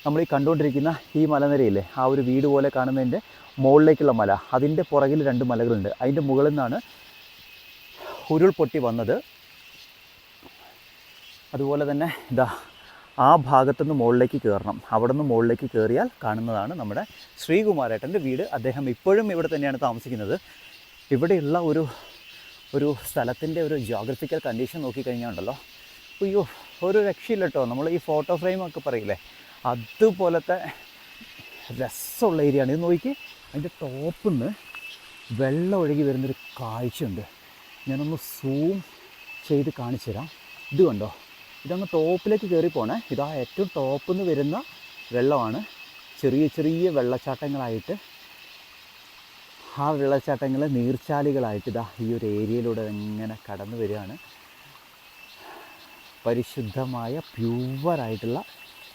നമ്മൾ ഈ കണ്ടുകൊണ്ടിരിക്കുന്ന ഈ മലനിരയില്ലേ, ആ ഒരു വീട് പോലെ കാണുന്നതിൻ്റെ മുകളിലേക്കുള്ള മല, അതിൻ്റെ പുറകിൽ 2 മലകളുണ്ട്. അതിൻ്റെ മുകളിൽ നിന്നാണ് ഉരുൾപൊട്ടി വന്നത്. അതുപോലെ തന്നെ ഇതാ ആ ഭാഗത്തുനിന്ന് മുകളിലേക്ക് കയറണം. അവിടെ നിന്ന് മുകളിലേക്ക് കയറിയാൽ കാണുന്നതാണ് നമ്മുടെ ശ്രീകുമാരേട്ടൻ്റെ വീട്. അദ്ദേഹം ഇപ്പോഴും ഇവിടെ തന്നെയാണ് താമസിക്കുന്നത്. ഇവിടെയുള്ള ഒരു സ്ഥലത്തിൻ്റെ ഒരു ജിയോഗ്രഫിക്കൽ കണ്ടീഷൻ നോക്കിക്കഴിഞ്ഞാൽ ഉണ്ടല്ലോ, അയ്യോ ഒരു രക്ഷയില്ല കേട്ടോ. നമ്മൾ ഈ ഫോട്ടോ ഫ്രെയിമൊക്കെ പറയില്ലേ, അതുപോലത്തെ രസമുള്ള ഏരിയയാണ്. ഇത് നോക്കി, അതിൻ്റെ ടോപ്പിൽ നിന്ന് വെള്ളം ഒഴുകി വരുന്നൊരു കാഴ്ചയുണ്ട്. ഞാനൊന്ന് സൂം ചെയ്ത് കാണിച്ചു തരാം. ഇത് കണ്ടോ, ഇതങ്ങ് ടോപ്പിലേക്ക് കയറി പോണേ. ഇതാ ഏറ്റവും ടോപ്പിൽ നിന്ന് വരുന്ന വെള്ളമാണ്. ചെറിയ ചെറിയ വെള്ളച്ചാട്ടങ്ങളായിട്ട്, ആ വെള്ളച്ചാട്ടങ്ങൾ നീർച്ചാലുകളായിട്ട് ഇതാ ഈ ഒരു ഏരിയയിലൂടെ ഇങ്ങനെ കടന്നു വരികയാണ്. പരിശുദ്ധമായ പ്യൂവറായിട്ടുള്ള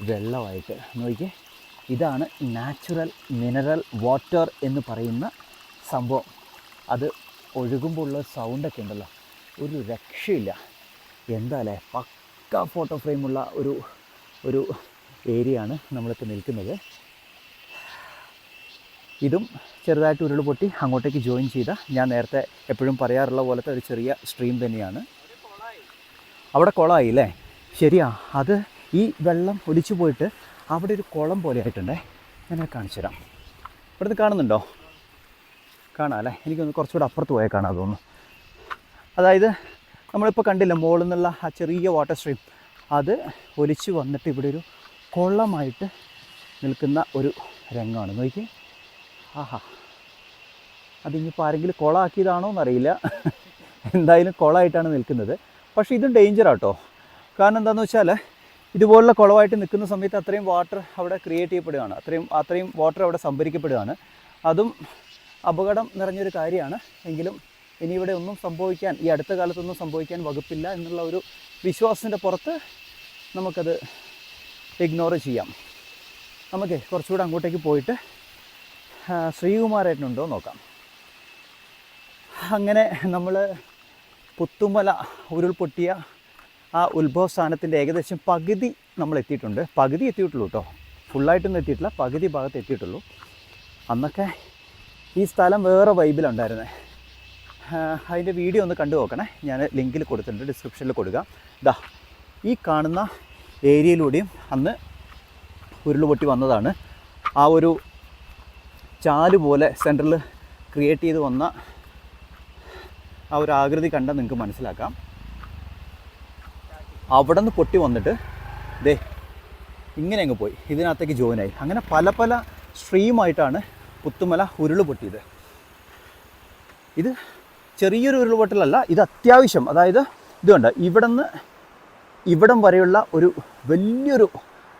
വെള്ളമായിട്ട് നോക്കിയേ. ഇതാണ് നാച്ചുറൽ മിനറൽ വാട്ടർ എന്ന് പറയുന്ന സംഭവം. അത് ഒഴുകുമ്പോൾ ഉള്ള സൗണ്ടൊക്കെ ഉണ്ടല്ലോ, ഒരു രക്ഷയില്ല. എന്താ അല്ലേ, പക്ക ഫോട്ടോ ഫ്രെയിമുള്ള ഒരു ഏരിയയാണ് നമ്മളിപ്പോൾ നിൽക്കുന്നത്. ഇതും ചെറുതായിട്ട് ഉരുൾ പൊട്ടി അങ്ങോട്ടേക്ക് ജോയിൻ ചെയ്ത, ഞാൻ നേരത്തെ എപ്പോഴും പറയാറുള്ള പോലത്തെ ഒരു ചെറിയ സ്ട്രീം തന്നെയാണ്. അവിടെ കുളമായി അല്ലേ? ശരിയാ, അത് ഈ വെള്ളം ഒലിച്ചു പോയിട്ട് അവിടെ ഒരു കുളം പോലെ ആയിട്ടുണ്ടേ. ഞാൻ കാണിച്ചു തരാം. ഇവിടുന്ന് കാണുന്നുണ്ടോ? കാണാം അല്ലേ? എനിക്കൊന്ന് കുറച്ചുകൂടെ അപ്പുറത്ത് പോയാൽ കാണാൻ തോന്നുന്നു. അതായത് നമ്മളിപ്പോൾ കണ്ടില്ല മുകളിൽ നിന്നുള്ള ആ ചെറിയ വാട്ടർ സ്ട്രീം, അത് ഒലിച്ചു വന്നിട്ട് ഇവിടെ ഒരു കുളമായിട്ട് നിൽക്കുന്ന ഒരു രംഗമാണ്. നോക്കി, ആഹാ, അതിനിപ്പോൾ ആരെങ്കിലും കുളമാക്കിയതാണോ എന്നറിയില്ല. എന്തായാലും കുളമായിട്ടാണ് നിൽക്കുന്നത്. പക്ഷേ ഇതും ഡേഞ്ചറാട്ടോ. കാരണം എന്താണെന്ന് വെച്ചാൽ ഇതുപോലുള്ള കുളമായിട്ട് നിൽക്കുന്ന സമയത്ത് അത്രയും വാട്ടർ അവിടെ ക്രിയേറ്റ് ചെയ്യപ്പെടുകയാണ്, അത്രയും വാട്ടർ അവിടെ സംഭരിക്കപ്പെടുകയാണ്. അതും അപകടം നിറഞ്ഞൊരു കാര്യമാണ്. എങ്കിലും ഇനി ഇവിടെ ഒന്നും സംഭവിക്കാൻ, ഈ അടുത്ത കാലത്തൊന്നും സംഭവിക്കാൻ വകുപ്പില്ല എന്നുള്ള ഒരു വിശ്വാസത്തിൻ്റെ പുറത്ത് നമുക്കത് ഇഗ്നോർ ചെയ്യാം. നമുക്ക് കുറച്ചുകൂടെ അങ്ങോട്ടേക്ക് പോയിട്ട് ശ്രീകുമാരേട്ടനുണ്ടോ നോക്കാം. അങ്ങനെ നമ്മൾ പുത്തുമല ഉരുൾപൊട്ടിയ ആ ഉത്ഭവ സ്ഥാനത്തിൻ്റെ ഏകദേശം പകുതി നമ്മൾ എത്തിയിട്ടുണ്ട്. പകുതി എത്തിയിട്ടുള്ളൂ കേട്ടോ, ഫുള്ളായിട്ടൊന്നും എത്തിയിട്ടില്ല, പകുതി ഭാഗത്ത് എത്തിയിട്ടുള്ളൂ. അന്നൊക്കെ ഈ സ്ഥലം വേറെ വൈബിലുണ്ടായിരുന്നത്. അതിൻ്റെ വീഡിയോ ഒന്ന് കണ്ടു നോക്കണേ, ഞാൻ ലിങ്കിൽ കൊടുത്തിട്ടുണ്ട്, ഡിസ്ക്രിപ്ഷനിൽ കൊടുക്കാം. ദാ ഈ കാണുന്ന ഏരിയയിലൂടെയും അന്ന് ഉരുൾപൊട്ടി വന്നതാണ്. ആ ഒരു ചാല് പോലെ സെൻറ്ററിൽ ക്രിയേറ്റ് ചെയ്ത് വന്ന ആ ഒരു ആകൃതി കണ്ടാൽ നിങ്ങൾക്ക് മനസ്സിലാക്കാം. അവിടെ നിന്ന് പൊട്ടി വന്നിട്ട് ദേ ഇങ്ങനെ അങ്ങ് പോയി, ഇതിനകത്തേക്ക് ജോയിനായി. അങ്ങനെ പല പല സ്ട്രീമായിട്ടാണ് പുത്തുമല ഉരുൾ പൊട്ടിയത്. ഇത് ചെറിയൊരു ഉരുൾപൊട്ടലല്ല, ഇത് അത്യാവശ്യം, അതായത് ഇതുണ്ട്, ഇവിടം വരെയുള്ള ഒരു വലിയൊരു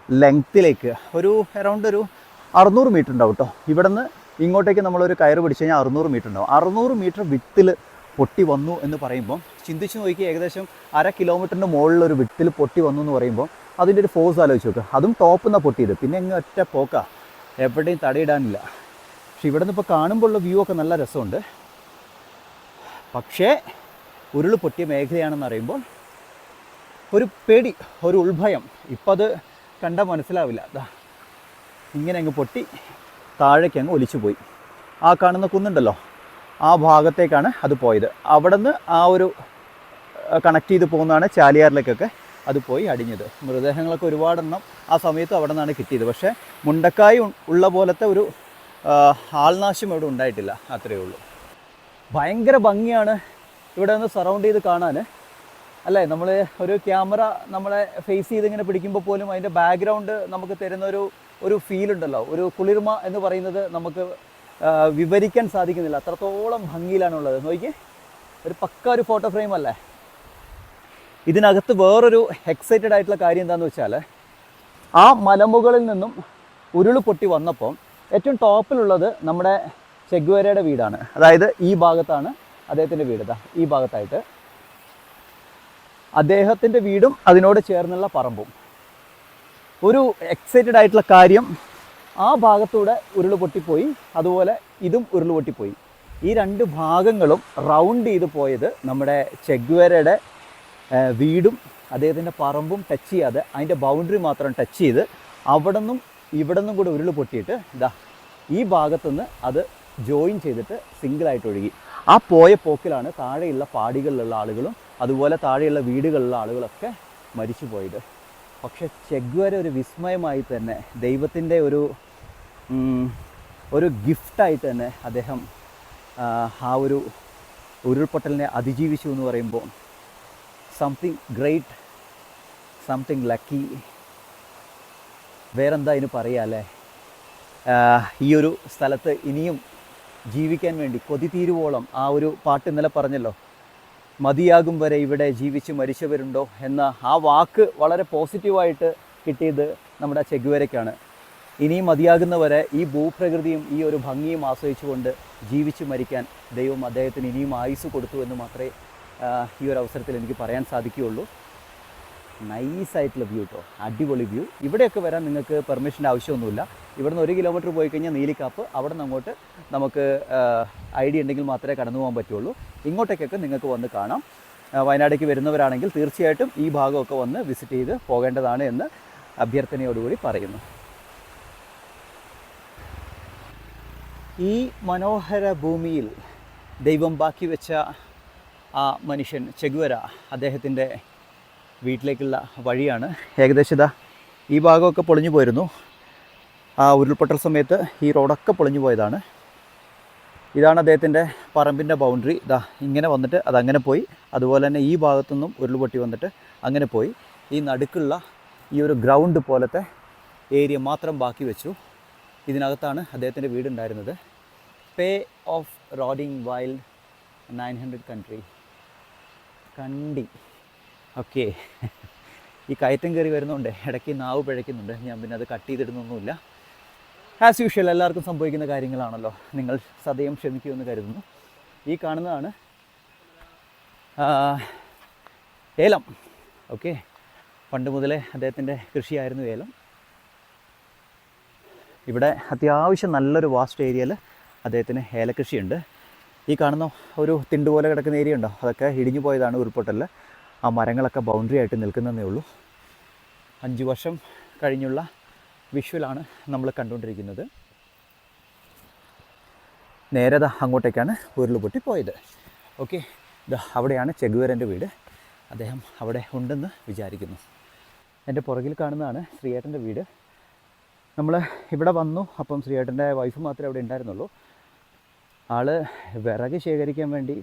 ലെങ്ത്തിലേക്ക് ഒരു അറൗണ്ട് ഒരു 600 മീറ്റർ ഉണ്ടാവും കേട്ടോ. ഇവിടെ നിന്ന് ഇങ്ങോട്ടേക്ക് നമ്മളൊരു കയറ് പിടിച്ച് കഴിഞ്ഞാൽ 600 മീറ്റർ ഉണ്ടാവും. 600 മീറ്റർ വിട്ടിൽ പൊട്ടി വന്നു എന്ന് പറയുമ്പോൾ ചിന്തിച്ച് നോക്കി, ഏകദേശം 1/2 കിലോമീറ്ററിൻ്റെ മുകളിലൊരു വിട്ടിൽ പൊട്ടി വന്നു എന്ന് പറയുമ്പോൾ അതിൻ്റെ ഒരു ഫോഴ്സ് ആലോചിച്ച് നോക്കുക. അതും ടോപ്പിൽ നിന്നാണ് പൊട്ടിയത്, പിന്നെ എങ്ങനെ ഒറ്റ പോക്കാ, എവിടെയും തടയിടാനില്ല. പക്ഷെ ഇവിടെ നിന്ന് ഇപ്പോൾ കാണുമ്പോഴുള്ള വ്യൂ ഒക്കെ നല്ല രസമുണ്ട്. പക്ഷേ ഉരുൾ പൊട്ടിയ മേഖലയാണെന്ന് അറിയുമ്പോൾ ഒരു പേടി, ഒരു ഉൾഭയം. ഇപ്പം അത് കണ്ടാൽ മനസ്സിലാവില്ല. ഇങ്ങനെ അങ്ങ് പൊട്ടി താഴേക്ക് അങ്ങ് ഒലിച്ചു പോയി. ആ കാണുന്ന കുന്നുണ്ടല്ലോ, ആ ഭാഗത്തേക്കാണ് അത് പോയത്. അവിടെ നിന്ന് ആ ഒരു കണക്ട് ചെയ്ത് പോകുന്നതാണ് ചാലിയാറിലേക്കൊക്കെ അത് പോയി അടിഞ്ഞത്. മൃതദേഹങ്ങളൊക്കെ ഒരുപാടെണ്ണം ആ സമയത്ത് അവിടെ നിന്നാണ് കിട്ടിയത്. പക്ഷേ മുണ്ടക്കായി ഉള്ള പോലത്തെ ഒരു ആൾനാശം ഇവിടെ ഉണ്ടായിട്ടില്ല, അത്രയേ ഉള്ളൂ. ഭയങ്കര ഭംഗിയാണ് ഇവിടെ നിന്ന് സറൗണ്ട് ചെയ്ത് കാണാൻ അല്ലേ. നമ്മൾ ഒരു ക്യാമറ നമ്മളെ ഫേസ് ചെയ്ത് ഇങ്ങനെ പിടിക്കുമ്പോൾ പോലും അതിൻ്റെ ബാക്ക്ഗ്രൗണ്ട് നമുക്ക് തരുന്ന ഒരു ഫീലുണ്ടല്ലോ, ഒരു കുളിർമ എന്ന് പറയുന്നത് നമുക്ക് വിവരിക്കാൻ സാധിക്കുന്നില്ല. അത്രത്തോളം ഭംഗിയിലാണുള്ളത്. നോക്കിയേ, ഒരു പക്ക ഒരു ഫോട്ടോ ഫ്രെയിം അല്ലേ. ഇതിനകത്ത് വേറൊരു എക്സൈറ്റഡ് ആയിട്ടുള്ള കാര്യം എന്താണെന്ന് വെച്ചാൽ, ആ മലമുകളിൽ നിന്നും ഉരുൾ പൊട്ടി വന്നപ്പോൾ ഏറ്റവും ടോപ്പിലുള്ളത് നമ്മുടെ ചെഗ്വേരയുടെ വീടാണ്. അതായത് ഈ ഭാഗത്താണ് അദ്ദേഹത്തിൻ്റെ വീട്. ഈ ഭാഗത്തായിട്ട് അദ്ദേഹത്തിൻ്റെ വീടും അതിനോട് ചേർന്നുള്ള പറമ്പും. ഒരു എക്സൈറ്റഡ് ആയിട്ടുള്ള കാര്യം, ആ ഭാഗത്തൂടെ ഉരുൾ പൊട്ടിപ്പോയി, അതുപോലെ ഇതും ഉരുൾ പൊട്ടിപ്പോയി. ഈ രണ്ട് ഭാഗങ്ങളും റൗണ്ട് ചെയ്ത് പോയത് നമ്മുടെ ചെഗ്വേരയുടെ വീടും അദ്ദേഹത്തിൻ്റെ പറമ്പും ടച്ച് ചെയ്യാതെ അതിൻ്റെ ബൗണ്ടറി മാത്രം ടച്ച് ചെയ്ത് അവിടെ നിന്നും കൂടെ ഉരുൾ പൊട്ടിയിട്ട് ഈ ഭാഗത്തുനിന്ന് അത് ജോയിൻ ചെയ്തിട്ട് സിംഗിളായിട്ട് ഒഴുകി. ആ പോയ പോക്കിലാണ് താഴെയുള്ള പാടികളിലുള്ള ആളുകളും അതുപോലെ താഴെയുള്ള വീടുകളിലുള്ള ആളുകളൊക്കെ മരിച്ചു പോയത്. പക്ഷെ ചെഗ്വേര ഒരു വിസ്മയമായി തന്നെ, ദൈവത്തിൻ്റെ ഒരു ഗിഫ്റ്റായിട്ട് തന്നെ അദ്ദേഹം ആ ഒരു ഉരുൾപൊട്ടലിനെ അതിജീവിച്ചു എന്ന് പറയുമ്പോൾ സംതിങ് ഗ്രേറ്റ്, സംതിങ് ലക്കി, വേറെന്താ ഇതിന് പറയുക അല്ലേ. ഈ ഒരു സ്ഥലത്ത് ഇനിയും ജീവിക്കാൻ വേണ്ടി കൊതി തീരുവോളം, ആ ഒരു പാട്ട് ഇന്നലെ പറഞ്ഞല്ലോ, മതിയാകും വരെ ഇവിടെ ജീവിച്ച് മരിച്ചവരുണ്ടോ എന്ന ആ വാക്ക് വളരെ പോസിറ്റീവായിട്ട് കിട്ടിയത് നമ്മുടെ ചെഗ്വേരയ്ക്കാണ്. ഇനിയും മതിയാകുന്നവരെ ഈ ഭൂപ്രകൃതിയും ഈ ഒരു ഭംഗിയും ആസ്വദിച്ചുകൊണ്ട് ജീവിച്ച് മരിക്കാൻ ദൈവം അദ്ദേഹത്തിന് ഇനിയും ആയുസ് കൊടുത്തു എന്ന് മാത്രമേ ഈ ഒരു അവസരത്തിൽ എനിക്ക് പറയാൻ സാധിക്കുകയുള്ളൂ. നൈസായിട്ടുള്ള വ്യൂ കേട്ടോ, അടിപൊളി വ്യൂ. ഇവിടെയൊക്കെ വരാൻ നിങ്ങൾക്ക് പെർമിഷൻ്റെ ആവശ്യമൊന്നുമില്ല. ഇവിടുന്ന് 1 കിലോമീറ്റർ പോയി കഴിഞ്ഞാൽ നീലിക്കാപ്പ്, അവിടെ നിന്ന് അങ്ങോട്ട് നമുക്ക് ഐഡിയ ഉണ്ടെങ്കിൽ മാത്രമേ കടന്നു പോകാൻ പറ്റുള്ളൂ. ഇങ്ങോട്ടേക്കൊക്കെ നിങ്ങൾക്ക് വന്ന് കാണാം. വയനാടേക്ക് വരുന്നവരാണെങ്കിൽ തീർച്ചയായിട്ടും ഈ ഭാഗമൊക്കെ വന്ന് വിസിറ്റ് ചെയ്ത് പോകേണ്ടതാണ് എന്ന് അഭ്യർത്ഥനയോടുകൂടി പറയുന്നു. ഈ മനോഹര ഭൂമിയിൽ ദൈവം ബാക്കി വെച്ച ആ മനുഷ്യൻ ചെഗ്വേര, അദ്ദേഹത്തിൻ്റെ വീട്ടിലേക്കുള്ള വഴിയാണ്. ഏകദേശം ഇതാ ഈ ഭാഗമൊക്കെ പൊളിഞ്ഞു പോയിരുന്നു. ആ ഉരുൾപൊട്ടൽ സമയത്ത് ഈ റോഡൊക്കെ പൊളിഞ്ഞു പോയതാണ്. ഇതാണ് അദ്ദേഹത്തിൻ്റെ പറമ്പിൻ്റെ ബൗണ്ടറി. ഇതാ ഇങ്ങനെ വന്നിട്ട് അതങ്ങനെ പോയി. അതുപോലെ തന്നെ ഈ ഭാഗത്തുനിന്നും ഉരുൾപൊട്ടി വന്നിട്ട് അങ്ങനെ പോയി. ഈ നടുക്കുള്ള ഈ ഒരു ഗ്രൗണ്ട് പോലത്തെ ഏരിയ മാത്രം ബാക്കി വെച്ചു. ഇതിനകത്താണ് അദ്ദേഹത്തിൻ്റെ വീടുണ്ടായിരുന്നത്. പേ ഓഫ് റോഡിങ് വൈൽഡ് 900 കൺട്രി കണ്ടി. ഓക്കെ, ഈ കയറ്റം കയറി വരുന്നതുകൊണ്ട് ഇടയ്ക്ക് നാവ് പിഴയ്ക്കുന്നുണ്ട്. ഞാൻ പിന്നെ അത് കട്ട് ചെയ്തിടുന്നൊന്നുമില്ല. ആസ് യൂഷ്വൽ എല്ലാവർക്കും സംഭവിക്കുന്ന കാര്യങ്ങളാണല്ലോ. നിങ്ങൾ സദയം ക്ഷമിക്കുമെന്ന് കരുതുന്നു. ഈ കാണുന്നതാണ് ഏലം. ഓക്കെ, പണ്ട് മുതലേ അദ്ദേഹത്തിൻ്റെ കൃഷിയായിരുന്നു ഏലം. ഇവിടെ അത്യാവശ്യം നല്ലൊരു വാസ്റ്റ് ഏരിയയിൽ അദ്ദേഹത്തിന് ഏലക്കൃഷിയുണ്ട്. ഈ കാണുന്ന ഒരു തിണ്ട് പോലെ കിടക്കുന്ന ഏരിയ ഉണ്ടോ, അതൊക്കെ ഇടിഞ്ഞു പോയതാണ് ഉരുൾപൊട്ടലിൽ. ആ മരങ്ങളൊക്കെ ബൗണ്ടറി ആയിട്ട് നിൽക്കുന്നതേ ഉള്ളൂ. 5 വർഷം കഴിഞ്ഞുള്ള വിഷ്വലാണ് നമ്മൾ കണ്ടുകൊണ്ടിരിക്കുന്നത്. നേരെ അങ്ങോട്ടേക്കാണ് ഉരുൾപൊട്ടി പോയത്. ഓക്കെ, അവിടെയാണ് ചെഗ്വേരൻ്റെ വീട്. അദ്ദേഹം അവിടെ ഉണ്ടെന്ന് വിചാരിക്കുന്നു. എൻ്റെ പുറകിൽ കാണുന്നതാണ് ശ്രീയേട്ടൻ്റെ വീട്. നമ്മൾ ഇവിടെ വന്നു. അപ്പം ശ്രീയേട്ടൻ്റെ വൈഫ് മാത്രമേ അവിടെ ഉണ്ടായിരുന്നുള്ളൂ. ആൾ വിറക് ശേഖരിക്കാൻ വേണ്ടി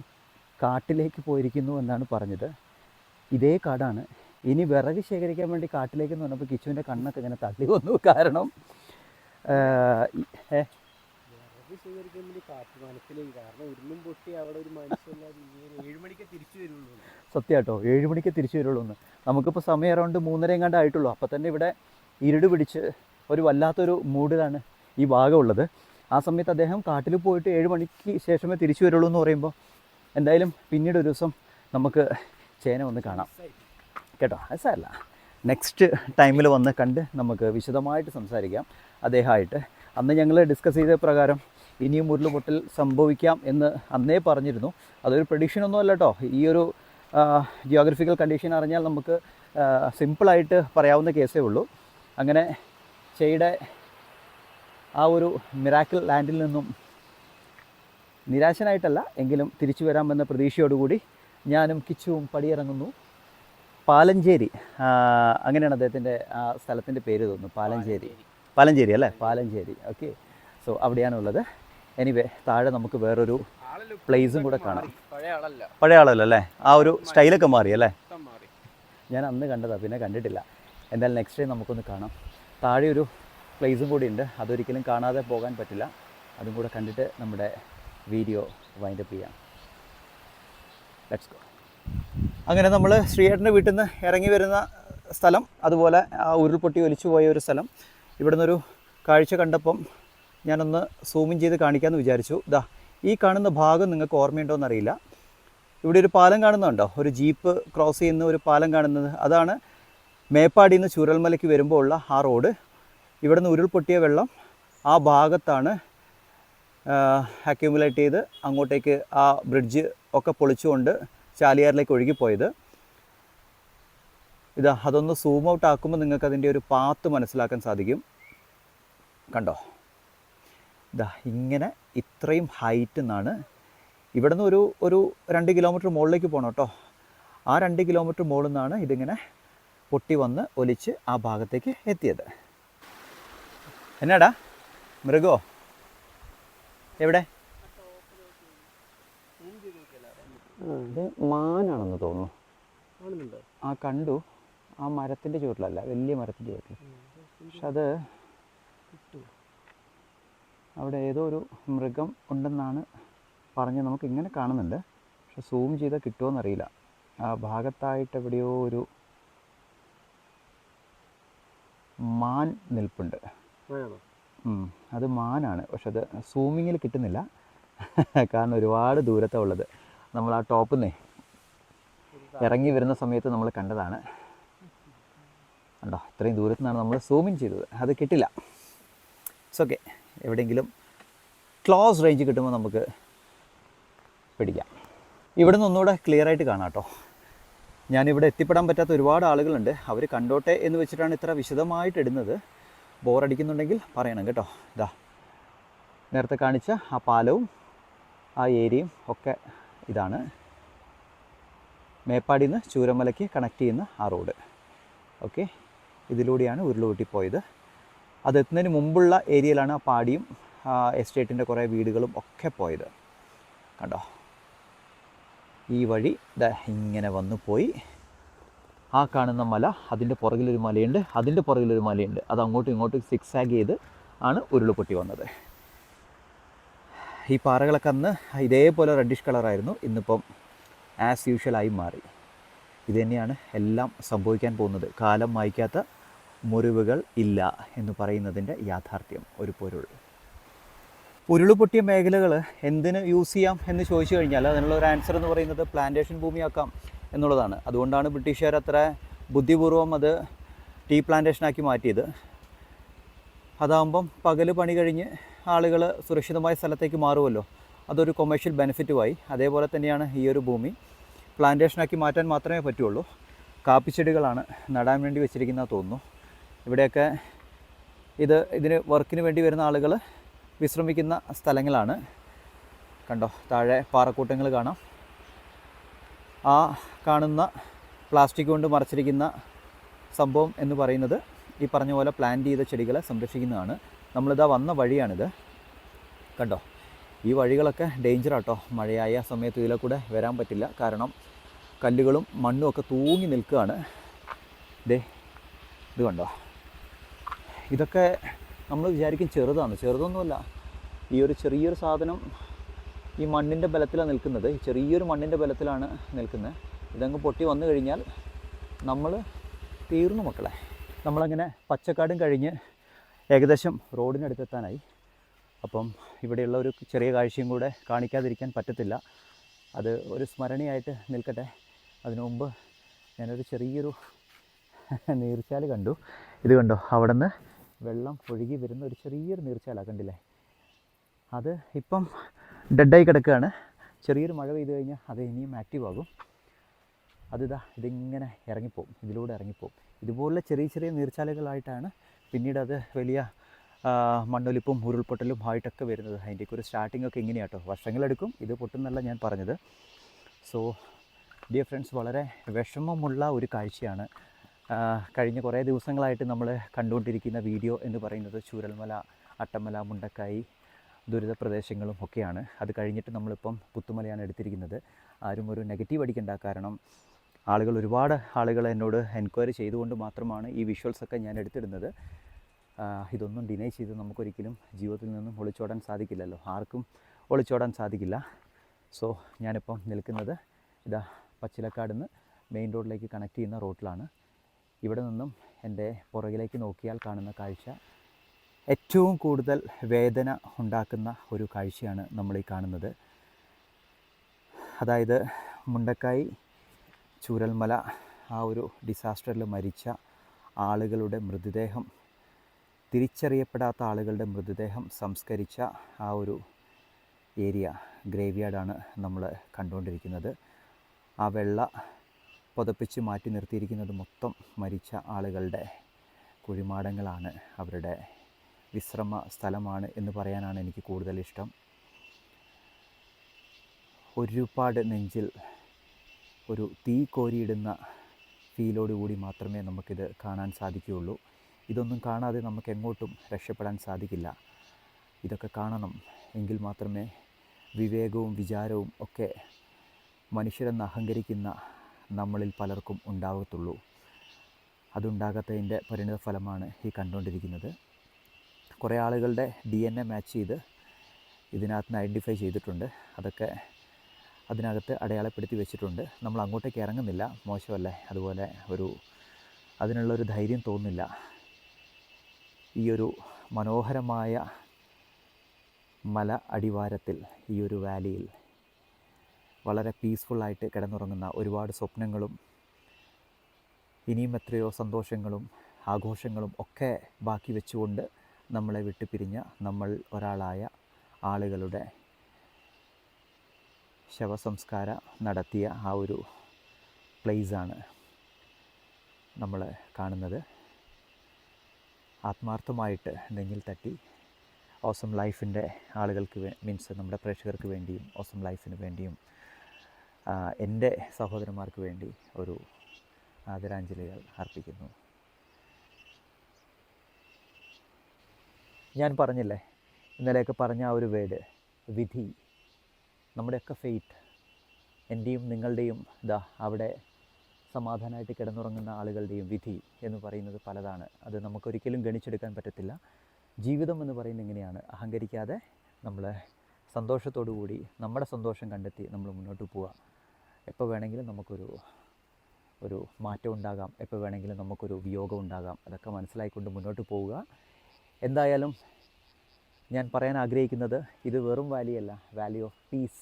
കാട്ടിലേക്ക് പോയിരിക്കുന്നു എന്നാണ് പറഞ്ഞത്. ഇതേ കാടാണ്. ഇനി വിറക് ശേഖരിക്കാൻ വേണ്ടി കാട്ടിലേക്ക് എന്ന് പറഞ്ഞപ്പോൾ കിച്ചുവിൻ്റെ കണ്ണൊക്കെ ഇങ്ങനെ തള്ളി വന്നു. കാരണം സത്യം കേട്ടോ, 7 മണിക്ക് തിരിച്ചു വരുള്ളൂ എന്ന്. നമുക്കിപ്പോൾ സമയം അറൗണ്ട് 3:30 എങ്ങാണ്ട് ആയിട്ടുള്ളൂ. അപ്പോൾ തന്നെ ഇവിടെ ഇരുട് പിടിച്ച് ഒരു വല്ലാത്തൊരു മൂഡിലാണ് ഈ ഭാഗമുള്ളത്. ആ സമയത്ത് അദ്ദേഹം കാട്ടിൽ പോയിട്ട് 7 മണിക്ക് ശേഷമേ തിരിച്ചു വരുള്ളൂ എന്ന് പറയുമ്പോൾ എന്തായാലും പിന്നീട് ഒരു ദിവസം നമുക്ക് ചേന ഒന്ന് കാണാം കേട്ടോ. അതല്ല, നെക്സ്റ്റ് ടൈമിൽ വന്ന് കണ്ട് നമുക്ക് വിശദമായിട്ട് സംസാരിക്കാം അദ്ദേഹമായിട്ട്. അന്ന് ഞങ്ങൾ ഡിസ്കസ് ചെയ്ത പ്രകാരം ഇനിയും ഉരുൾപൊട്ടൽ സംഭവിക്കാം എന്ന് അന്നേ പറഞ്ഞിരുന്നു. അതൊരു പ്രഡിക്ഷനൊന്നും അല്ല കേട്ടോ. ഈ ഒരു ജിയോഗ്രഫിക്കൽ കണ്ടീഷൻ അറിഞ്ഞാൽ നമുക്ക് സിമ്പിളായിട്ട് പറയാവുന്ന കേസേ ഉള്ളൂ. അങ്ങനെ ചെയ്യുടെ ആ ഒരു മിറാക്കിൾ ലാൻഡിൽ നിന്നും നിരാശനായിട്ടല്ല എങ്കിലും തിരിച്ചു വരാമെന്ന പ്രതീക്ഷയോടുകൂടി ഞാനും കിച്ചുവും പടിയിറങ്ങുന്നു. പാലഞ്ചേരി, അങ്ങനെയാണ് അദ്ദേഹത്തിൻ്റെ ആ സ്ഥലത്തിൻ്റെ പേര് തോന്നുന്നു. പാലഞ്ചേരി അല്ലേ, പാലഞ്ചേരി. ഓക്കെ, സോ അവിടെയാണുള്ളത്. എനിവേ, താഴെ നമുക്ക് വേറൊരു പ്ലേസും കൂടെ കാണാം. പഴയ ആളല്ല അല്ലേ, ആ ഒരു സ്റ്റൈലൊക്കെ മാറി അല്ലേ. ഞാൻ അന്ന് കണ്ടതാണ്, പിന്നെ കണ്ടിട്ടില്ല. എന്തായാലും നെക്സ്റ്റ് ടൈം നമുക്കൊന്ന് കാണാം. താഴെ ഒരു പ്ലേസും കൂടി ഉണ്ട്, അതൊരിക്കലും കാണാതെ പോകാൻ പറ്റില്ല. അതും കൂടെ കണ്ടിട്ട് നമ്മുടെ വീഡിയോ വൈൻഡപ്പ് ചെയ്യാം. Let's go. അങ്ങനെ നമ്മൾ ശ്രീയേട്ടൻ്റെ വീട്ടിൽ നിന്ന് ഇറങ്ങി വരുന്ന സ്ഥലം, അതുപോലെ ആ ഉരുൾപൊട്ടി ഒലിച്ചു പോയ ഒരു സ്ഥലം, ഇവിടെ നിന്നൊരു കാഴ്ച കണ്ടപ്പം ഞാനൊന്ന് സൂമിൻ ചെയ്ത് കാണിക്കാമെന്ന് വിചാരിച്ചു. ദാ ഈ കാണുന്ന ഭാഗം നിങ്ങൾക്ക് ഓർമ്മയുണ്ടോ എന്നറിയില്ല. ഇവിടെ ഒരു പാലം കാണുന്നുണ്ടോ, ഒരു ജീപ്പ് ക്രോസ് ചെയ്യുന്ന ഒരു പാലം കാണുന്നത്, അതാണ് മേപ്പാടിയിൽ നിന്ന് ചൂരൽമലയ്ക്ക് വരുമ്പോൾ ഉള്ള ആ റോഡ്. ഇവിടെ നിന്ന് ഉരുൾപൊട്ടിയ വെള്ളം ആ ഭാഗത്താണ് അക്യുമുലേറ്റ് ചെയ്ത് അങ്ങോട്ടേക്ക് ആ ബ്രിഡ്ജ് ഒക്കെ പൊളിച്ചുകൊണ്ട് ചാലിയാറിലേക്ക് ഒഴുകിപ്പോയത്. ഇതാ അതൊന്ന് സൂം ഔട്ട് ആക്കുമ്പോൾ നിങ്ങൾക്ക് അതിൻ്റെ ഒരു പാത്ത് മനസ്സിലാക്കാൻ സാധിക്കും. കണ്ടോ, ഇതാ ഇങ്ങനെ ഇത്രയും ഹൈറ്റിൽ നിന്നാണ്. ഇവിടെ നിന്ന് ഒരു 2 കിലോമീറ്റർ മുകളിലേക്ക് പോകണം കേട്ടോ. ആ 2 കിലോമീറ്റർ മുകളിൽ നിന്നാണ് ഇതിങ്ങനെ പൊട്ടി വന്ന് ഒലിച്ച് ആ ഭാഗത്തേക്ക് എത്തിയത്. എന്നാടാ മൃഗോ എവിടെ? ഇത് മാനാണെന്ന് തോന്നുന്നു. ആ കണ്ടു, ആ മരത്തിൻ്റെ ചുവട്ടിലല്ല, വലിയ മരത്തിൻ്റെ ചുവട്ടിൽ. പക്ഷെ അത് അവിടെ ഏതോ ഒരു മൃഗം ഉണ്ടെന്നാണ് പറഞ്ഞ് നമുക്ക് ഇങ്ങനെ കാണുന്നുണ്ട്. പക്ഷെ സൂം ചെയ്താൽ കിട്ടുമോയെന്നറിയില്ല. ആ ഭാഗത്തായിട്ട് എവിടെയോ ഒരു മാൻ നിൽപ്പുണ്ട്. അത് മാനാണ്, പക്ഷെ അത് സൂമിങ്ങിൽ കിട്ടുന്നില്ല. കാരണം ഒരുപാട് ദൂരത്താണ് ഉള്ളത്. നമ്മൾ ആ ടോപ്പിൽ നിന്നേ ഇറങ്ങി വരുന്ന സമയത്ത് നമ്മൾ കണ്ടതാണ്. കണ്ടോ, ഇത്രയും ദൂരത്തു നിന്നാണ് നമ്മൾ സൂമിങ് ചെയ്തത്. അത് കിട്ടില്ല. It's okay. എവിടെയെങ്കിലും ക്ലോസ് റേഞ്ച് കിട്ടുമ്പോൾ നമുക്ക് പിടിക്കാം. ഇവിടെ നിന്ന് ഒന്നുകൂടെ ക്ലിയർ ആയിട്ട് കാണാം കേട്ടോ. ഞാനിവിടെ എത്തിപ്പെടാൻ പറ്റാത്ത ഒരുപാട് ആളുകളുണ്ട്. അവർ കണ്ടോട്ടെ എന്ന് വെച്ചിട്ടാണ് ഇത്ര വിശദമായിട്ട് ഇടുന്നത്. ബോറടിക്കുന്നുണ്ടെങ്കിൽ പറയണം കേട്ടോ. ഇതാ നേരത്തെ കാണിച്ച ആ പാലവും ആ ഏരിയയും ഒക്കെ ഇതാണ്. മേപ്പാടിയിൽ നിന്ന് ചൂരമലയ്ക്ക് കണക്ട് ചെയ്യുന്ന ആ റോഡ്. ഓക്കെ, ഇതിലൂടെയാണ് ഉരുളുപൊട്ടി പോയത്. അതെത്തുന്നതിന് മുമ്പുള്ള ഏരിയയിലാണ് ആ പാടിയും എസ്റ്റേറ്റിൻ്റെ കുറേ വീടുകളും ഒക്കെ പോയത്. കണ്ടോ, ഈ വഴി ഇങ്ങനെ വന്നു പോയി. ആ കാണുന്ന മല, അതിൻ്റെ പുറകിലൊരു മലയുണ്ട്, അതിൻ്റെ പുറകിലൊരു മലയുണ്ട്. അത് അങ്ങോട്ടും ഇങ്ങോട്ടും സിക്സാഗ് ചെയ്ത് ആണ് ഉരുൾപൊട്ടി വന്നത്. ഈ പാറകളൊക്കെ അന്ന് ഇതേപോലെ റെഡിഷ് കളറായിരുന്നു. ഇന്നിപ്പം ആസ് യൂഷ്വലായി മാറി. ഇത് തന്നെയാണ് എല്ലാം സംഭവിക്കാൻ പോകുന്നത്. കാലം മായ്ക്കാത്ത മുറിവുകൾ ഇല്ല എന്ന് പറയുന്നതിൻ്റെ യാഥാർത്ഥ്യം, ഒരു പൊരുൾ. ഉരുളുപൊട്ടിയ മേഖലകൾ എന്തിന് യൂസ് ചെയ്യാം എന്ന് ചോദിച്ചു കഴിഞ്ഞാൽ അതിനുള്ള ഒരു ആൻസർ എന്ന് പറയുന്നത് പ്ലാന്റേഷൻ ഭൂമിയാക്കാം എന്നുള്ളതാണ്. അതുകൊണ്ടാണ് ബ്രിട്ടീഷുകാർ അത്ര ബുദ്ധിപൂർവ്വം അത് ടീ പ്ലാന്റേഷനാക്കി മാറ്റിയത്. അതാകുമ്പം പകൽ പണി കഴിഞ്ഞ് ആളുകൾ സുരക്ഷിതമായ സ്ഥലത്തേക്ക് മാറുമല്ലോ. അതൊരു കൊമേഴ്ഷ്യൽ ബെനിഫിറ്റുമായി. അതേപോലെ തന്നെയാണ് ഈ ഒരു ഭൂമി പ്ലാന്റേഷനാക്കി മാറ്റാൻ മാത്രമേ പറ്റുള്ളൂ. കാപ്പിച്ചെടികളാണ് നടാൻ വേണ്ടി വെച്ചിരിക്കുന്നത് തോന്നുന്നു. ഇവിടെയൊക്കെ ഇതിന് വർക്കിന് വേണ്ടി വരുന്ന ആളുകൾ വിശ്രമിക്കുന്ന സ്ഥലങ്ങളാണ്. കണ്ടോ, താഴെ പാറക്കൂട്ടങ്ങൾ കാണാം. ആ കാണുന്ന പ്ലാസ്റ്റിക് കൊണ്ട് മറച്ചിരിക്കുന്ന സംഭവം എന്ന് പറയുന്നത് ഈ പറഞ്ഞ പോലെ പ്ലാന്റ് ചെയ്ത ചെടികളെ സംരക്ഷിക്കുന്നതാണ്. നമ്മളിതാ വന്ന വഴിയാണിത്. കണ്ടോ, ഈ വഴികളൊക്കെ ഡേഞ്ചറാട്ടോ. മഴയായ സമയത്ത് ഇതിലെ കൂടെ വരാൻ പറ്റില്ല. കാരണം കല്ലുകളും മണ്ണും ഒക്കെ തൂങ്ങി നിൽക്കുകയാണ്. ഇത് കണ്ടോ, ഇതൊക്കെ നമ്മൾ വിചാരിക്കും ചെറുതൊന്നുമല്ല. ഈ ഒരു ചെറിയൊരു സാധനം ഈ മണ്ണിൻ്റെ ബലത്തിലാണ് നിൽക്കുന്നത്. ഈ ചെറിയൊരു മണ്ണിൻ്റെ ബലത്തിലാണ് നിൽക്കുന്നത്. ഇതങ്ങ് പൊട്ടി വന്നു കഴിഞ്ഞാൽ നമ്മൾ തീർന്നു മക്കളെ. നമ്മളങ്ങനെ പച്ചക്കാടും കഴിഞ്ഞ് ഏകദേശം റോഡിനടുത്തെത്താനായി. അപ്പം ഇവിടെയുള്ള ഒരു ചെറിയ കാഴ്ചയും കൂടെ കാണിക്കാതിരിക്കാൻ പറ്റത്തില്ല. അത് ഒരു സ്മരണയായിട്ട് നിൽക്കട്ടെ. അതിനു മുമ്പ് ഞാനൊരു ചെറിയൊരു നീർച്ചാൽ കണ്ടു. ഇത് കണ്ടോ, അവിടെ നിന്ന് വെള്ളം ഒഴുകി വരുന്ന ഒരു ചെറിയൊരു നീർച്ചാല കണ്ടില്ലേ. അത് ഇപ്പം ഡെഡായി കിടക്കുകയാണ്. ചെറിയൊരു മഴ പെയ്തു കഴിഞ്ഞാൽ അത് ഇനിയും ആക്റ്റീവ് ആകും. ഇതിങ്ങനെ ഇറങ്ങിപ്പോവും, ഇതിലൂടെ ഇറങ്ങിപ്പോവും. ഇതുപോലുള്ള ചെറിയ ചെറിയ നീർച്ചാലുകളായിട്ടാണ് പിന്നീട് അത് വലിയ മണ്ണൊലിപ്പും ഉരുൾപൊട്ടലും ആയിട്ടൊക്കെ വരുന്നത്. അതിൻ്റെയൊക്കെ ഒരു സ്റ്റാർട്ടിംഗ് ഒക്കെ ഇങ്ങനെയാട്ടോ. വർഷങ്ങളെടുക്കും. ഇത് പൊട്ടുന്നല്ല ഞാൻ പറഞ്ഞത്. സോ ഡിയർ ഫ്രണ്ട്സ്, വളരെ വിഷമമുള്ള ഒരു കാഴ്ചയാണ്. കഴിഞ്ഞ കുറേ ദിവസങ്ങളായിട്ട് നമ്മൾ കണ്ടുകൊണ്ടിരിക്കുന്ന വീഡിയോ എന്ന് പറയുന്നത് ചൂരൽമല, അട്ടമല, മുണ്ടക്കായി ദുരിത പ്രദേശങ്ങളും ഒക്കെയാണ്. അത് കഴിഞ്ഞിട്ട് നമ്മളിപ്പം പുത്തുമലയാണ് എടുത്തിരിക്കുന്നത്. ആരും ഒരു നെഗറ്റീവ് അടിക്കണ്ട. കാരണം ഒരുപാട് ആളുകൾ എന്നോട് എൻക്വയറി ചെയ്തുകൊണ്ട് മാത്രമാണ് ഈ വിഷ്വൽസൊക്കെ ഞാൻ എടുത്തിടുന്നത്. ഇതൊന്നും ഡിനൈ ചെയ്ത് നമുക്കൊരിക്കലും ജീവിതത്തിൽ നിന്നും ഒളിച്ചോടാൻ സാധിക്കില്ലല്ലോ. ആർക്കും ഒളിച്ചോടാൻ സാധിക്കില്ല. സോ ഞാനിപ്പം നിൽക്കുന്നത് പച്ചിലക്കാട് നിന്ന് മെയിൻ റോഡിലേക്ക് കണക്ട് ചെയ്യുന്ന റോഡിലാണ്. ഇവിടെ നിന്നും എൻ്റെ പുറകിലേക്ക് നോക്കിയാൽ കാണുന്ന കാഴ്ച ഏറ്റവും കൂടുതൽ വേദന ഉണ്ടാക്കുന്ന ഒരു കാഴ്ചയാണ് നമ്മളീ കാണുന്നത്. അതായത് മുണ്ടക്കായി, ചൂരൽമല ആ ഒരു ഡിസാസ്റ്ററിൽ മരിച്ച ആളുകളുടെ മൃതദേഹം, തിരിച്ചറിയപ്പെടാത്ത ആളുകളുടെ മൃതദേഹം സംസ്കരിച്ച ആ ഒരു ഏരിയ, ഗ്രേവ് യാർഡാണ് നമ്മൾ കണ്ടുകൊണ്ടിരിക്കുന്നത്. ആ വെള്ള പുതപ്പിച്ച് മാറ്റി നിർത്തിയിരിക്കുന്നത് മൊത്തം മരിച്ച ആളുകളുടെ കുഴിമാടങ്ങളാണ്, അവരുടെ വിശ്രമ സ്ഥലമാണ് എന്ന് പറയാനാണ് എനിക്ക് കൂടുതൽ ഇഷ്ടം. ഒരുപാട് നെഞ്ചിൽ ഒരു തീ കോരിയിടുന്ന ഫീലോടുകൂടി മാത്രമേ നമുക്കിത് കാണാൻ സാധിക്കുകയുള്ളൂ. ഇതൊന്നും കാണാതെ നമുക്ക് എങ്ങോട്ടും രക്ഷപ്പെടാൻ സാധിക്കില്ല. ഇതൊക്കെ കാണണം എങ്കിൽ മാത്രമേ വിവേകവും വിചാരവും ഒക്കെ മനുഷ്യരെന്ന് അഹങ്കരിക്കുന്ന നമ്മളിൽ പലർക്കും ഉണ്ടാകത്തുള്ളൂ. അതുണ്ടാകാത്തതിൻ്റെ പരിണിത ഫലമാണ് ഈ കണ്ടുകൊണ്ടിരിക്കുന്നത്. കുറേ ആളുകളുടെ DNA മാച്ച് ചെയ്ത് ഇതിനകത്ത് ഐഡൻറ്റിഫൈ ചെയ്തിട്ടുണ്ട്. അതൊക്കെ അതിനകത്ത് അടയാളപ്പെടുത്തി വെച്ചിട്ടുണ്ട്. നമ്മൾ അങ്ങോട്ടേക്ക് ഇറങ്ങുന്നില്ല, മോശമല്ലേ. അതുപോലെ അതിനുള്ളൊരു ധൈര്യം തോന്നുന്നില്ല. ഈ ഒരു മനോഹരമായ മല അടിവാരത്തിൽ, ഈ ഒരു വാലിയിൽ വളരെ പീസ്ഫുള്ളായിട്ട് കിടന്നുറങ്ങുന്ന ഒരുപാട് സ്വപ്നങ്ങളും ഇനിയും എത്രയോ സന്തോഷങ്ങളും ആഘോഷങ്ങളും ഒക്കെ ബാക്കി വെച്ചുകൊണ്ട് നമ്മളെ വിട്ടുപിരിഞ്ഞ നമ്മൾ ഒരാളായ ആളുകളുടെ ശവസംസ്കാരം നടത്തിയ ആ ഒരു പ്ലേസാണ് നമ്മൾ കാണുന്നത്. ആത്മാർത്ഥമായിട്ട് നെഞ്ഞിൽ തട്ടി ഓസം ലൈഫിൻ്റെ ആളുകൾക്ക് മീൻസ് നമ്മുടെ പ്രേക്ഷകർക്ക് വേണ്ടിയും ഓസം ലൈഫിന് വേണ്ടിയും എൻ്റെ സഹോദരന്മാർക്ക് വേണ്ടി ഒരു ആദരാഞ്ജലികൾ അർപ്പിക്കുന്നു. ഞാൻ പറഞ്ഞില്ലേ, ഇന്നലെയൊക്കെ പറഞ്ഞ ആ ഒരു വേർഡ് വിധി, നമ്മുടെയൊക്കെ ഫെയ്റ്റ്, എൻ്റെയും നിങ്ങളുടെയും അവിടെ സമാധാനമായിട്ട് കിടന്നുറങ്ങുന്ന ആളുകളുടെയും വിധി എന്ന് പറയുന്നത് പലതാണ്. അത് നമുക്കൊരിക്കലും ഗണിച്ചെടുക്കാൻ പറ്റത്തില്ല. ജീവിതം എന്ന് പറയുന്നത് ഇങ്ങനെയാണ്. അഹങ്കരിക്കാതെ നമ്മൾ സന്തോഷത്തോടു കൂടി നമ്മുടെ സന്തോഷം കണ്ടെത്തി നമ്മൾ മുന്നോട്ട് പോവുക. എപ്പോൾ വേണമെങ്കിലും നമുക്കൊരു മാറ്റം ഉണ്ടാകാം, എപ്പോൾ വേണമെങ്കിലും നമുക്കൊരു വിയോഗം ഉണ്ടാകാം. അതൊക്കെ മനസ്സിലായിക്കൊണ്ട് മുന്നോട്ട് പോവുക. എന്തായാലും ഞാൻ പറയാൻ ആഗ്രഹിക്കുന്നത്, ഇത് വെറും വാലിയല്ല, വാലി ഓഫ് പീസ്,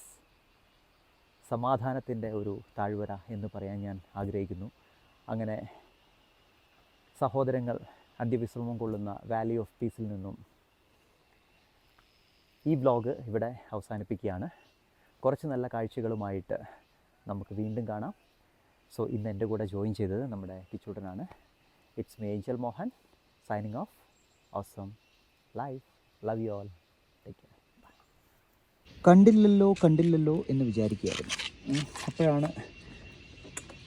സമാധാനത്തിൻ്റെ ഒരു താഴ്വര എന്ന് പറയാൻ ഞാൻ ആഗ്രഹിക്കുന്നു. അങ്ങനെ സഹോദരങ്ങൾ അന്ത്യവിശ്രമം കൊള്ളുന്ന വാലി ഓഫ് പീസിൽ നിന്നും ഈ വ്ലോഗ് ഇവിടെ അവസാനിപ്പിക്കുകയാണ്. കുറച്ച് നല്ല കാഴ്ചകളുമായിട്ട് നമുക്ക് വീണ്ടും കാണാം. സോ ഇന്ന് എൻ്റെ കൂടെ ജോയിൻ ചെയ്തത് നമ്മുടെ കിച്ചൂട്ടനാണ്. It's me Angel Mohan signing off. Awesome life. Love you all. Take care. കണ്ടില്ലല്ലോ എന്ന് വിചാരിക്കുകയായിരുന്നു. അപ്പോഴാണ്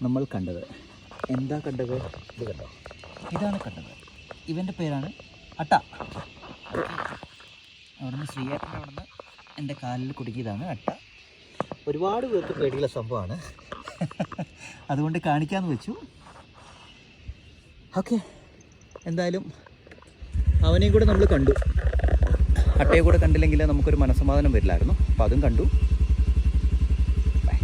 നമ്മൾ കണ്ടത്. എന്താ കണ്ടത്? ഇത് കണ്ടോ? ഇതാണ് കണ്ടത്. ഇവൻ്റെ പേരാണ് അട്ട. അവിടുന്ന് ശ്രീയേട്ടൻ്റെ അവിടുന്ന് എൻ്റെ കാലിൽ കുടുക്കിയതാണ് അട്ട. ഒരുപാട് പേർക്ക് പേടിയുള്ള സംഭവമാണ്, അതുകൊണ്ട് കാണിക്കാമെന്ന് വെച്ചു. ഓക്കെ, എന്തായാലും അവനെയും കൂടെ നമ്മൾ കണ്ടു. അട്ടയെ കൂടെ കണ്ടില്ലെങ്കിൽ നമുക്കൊരു മനസ്സമാധാനം വരില്ലായിരുന്നു. അപ്പോൾ അതും കണ്ടു. ബൈ.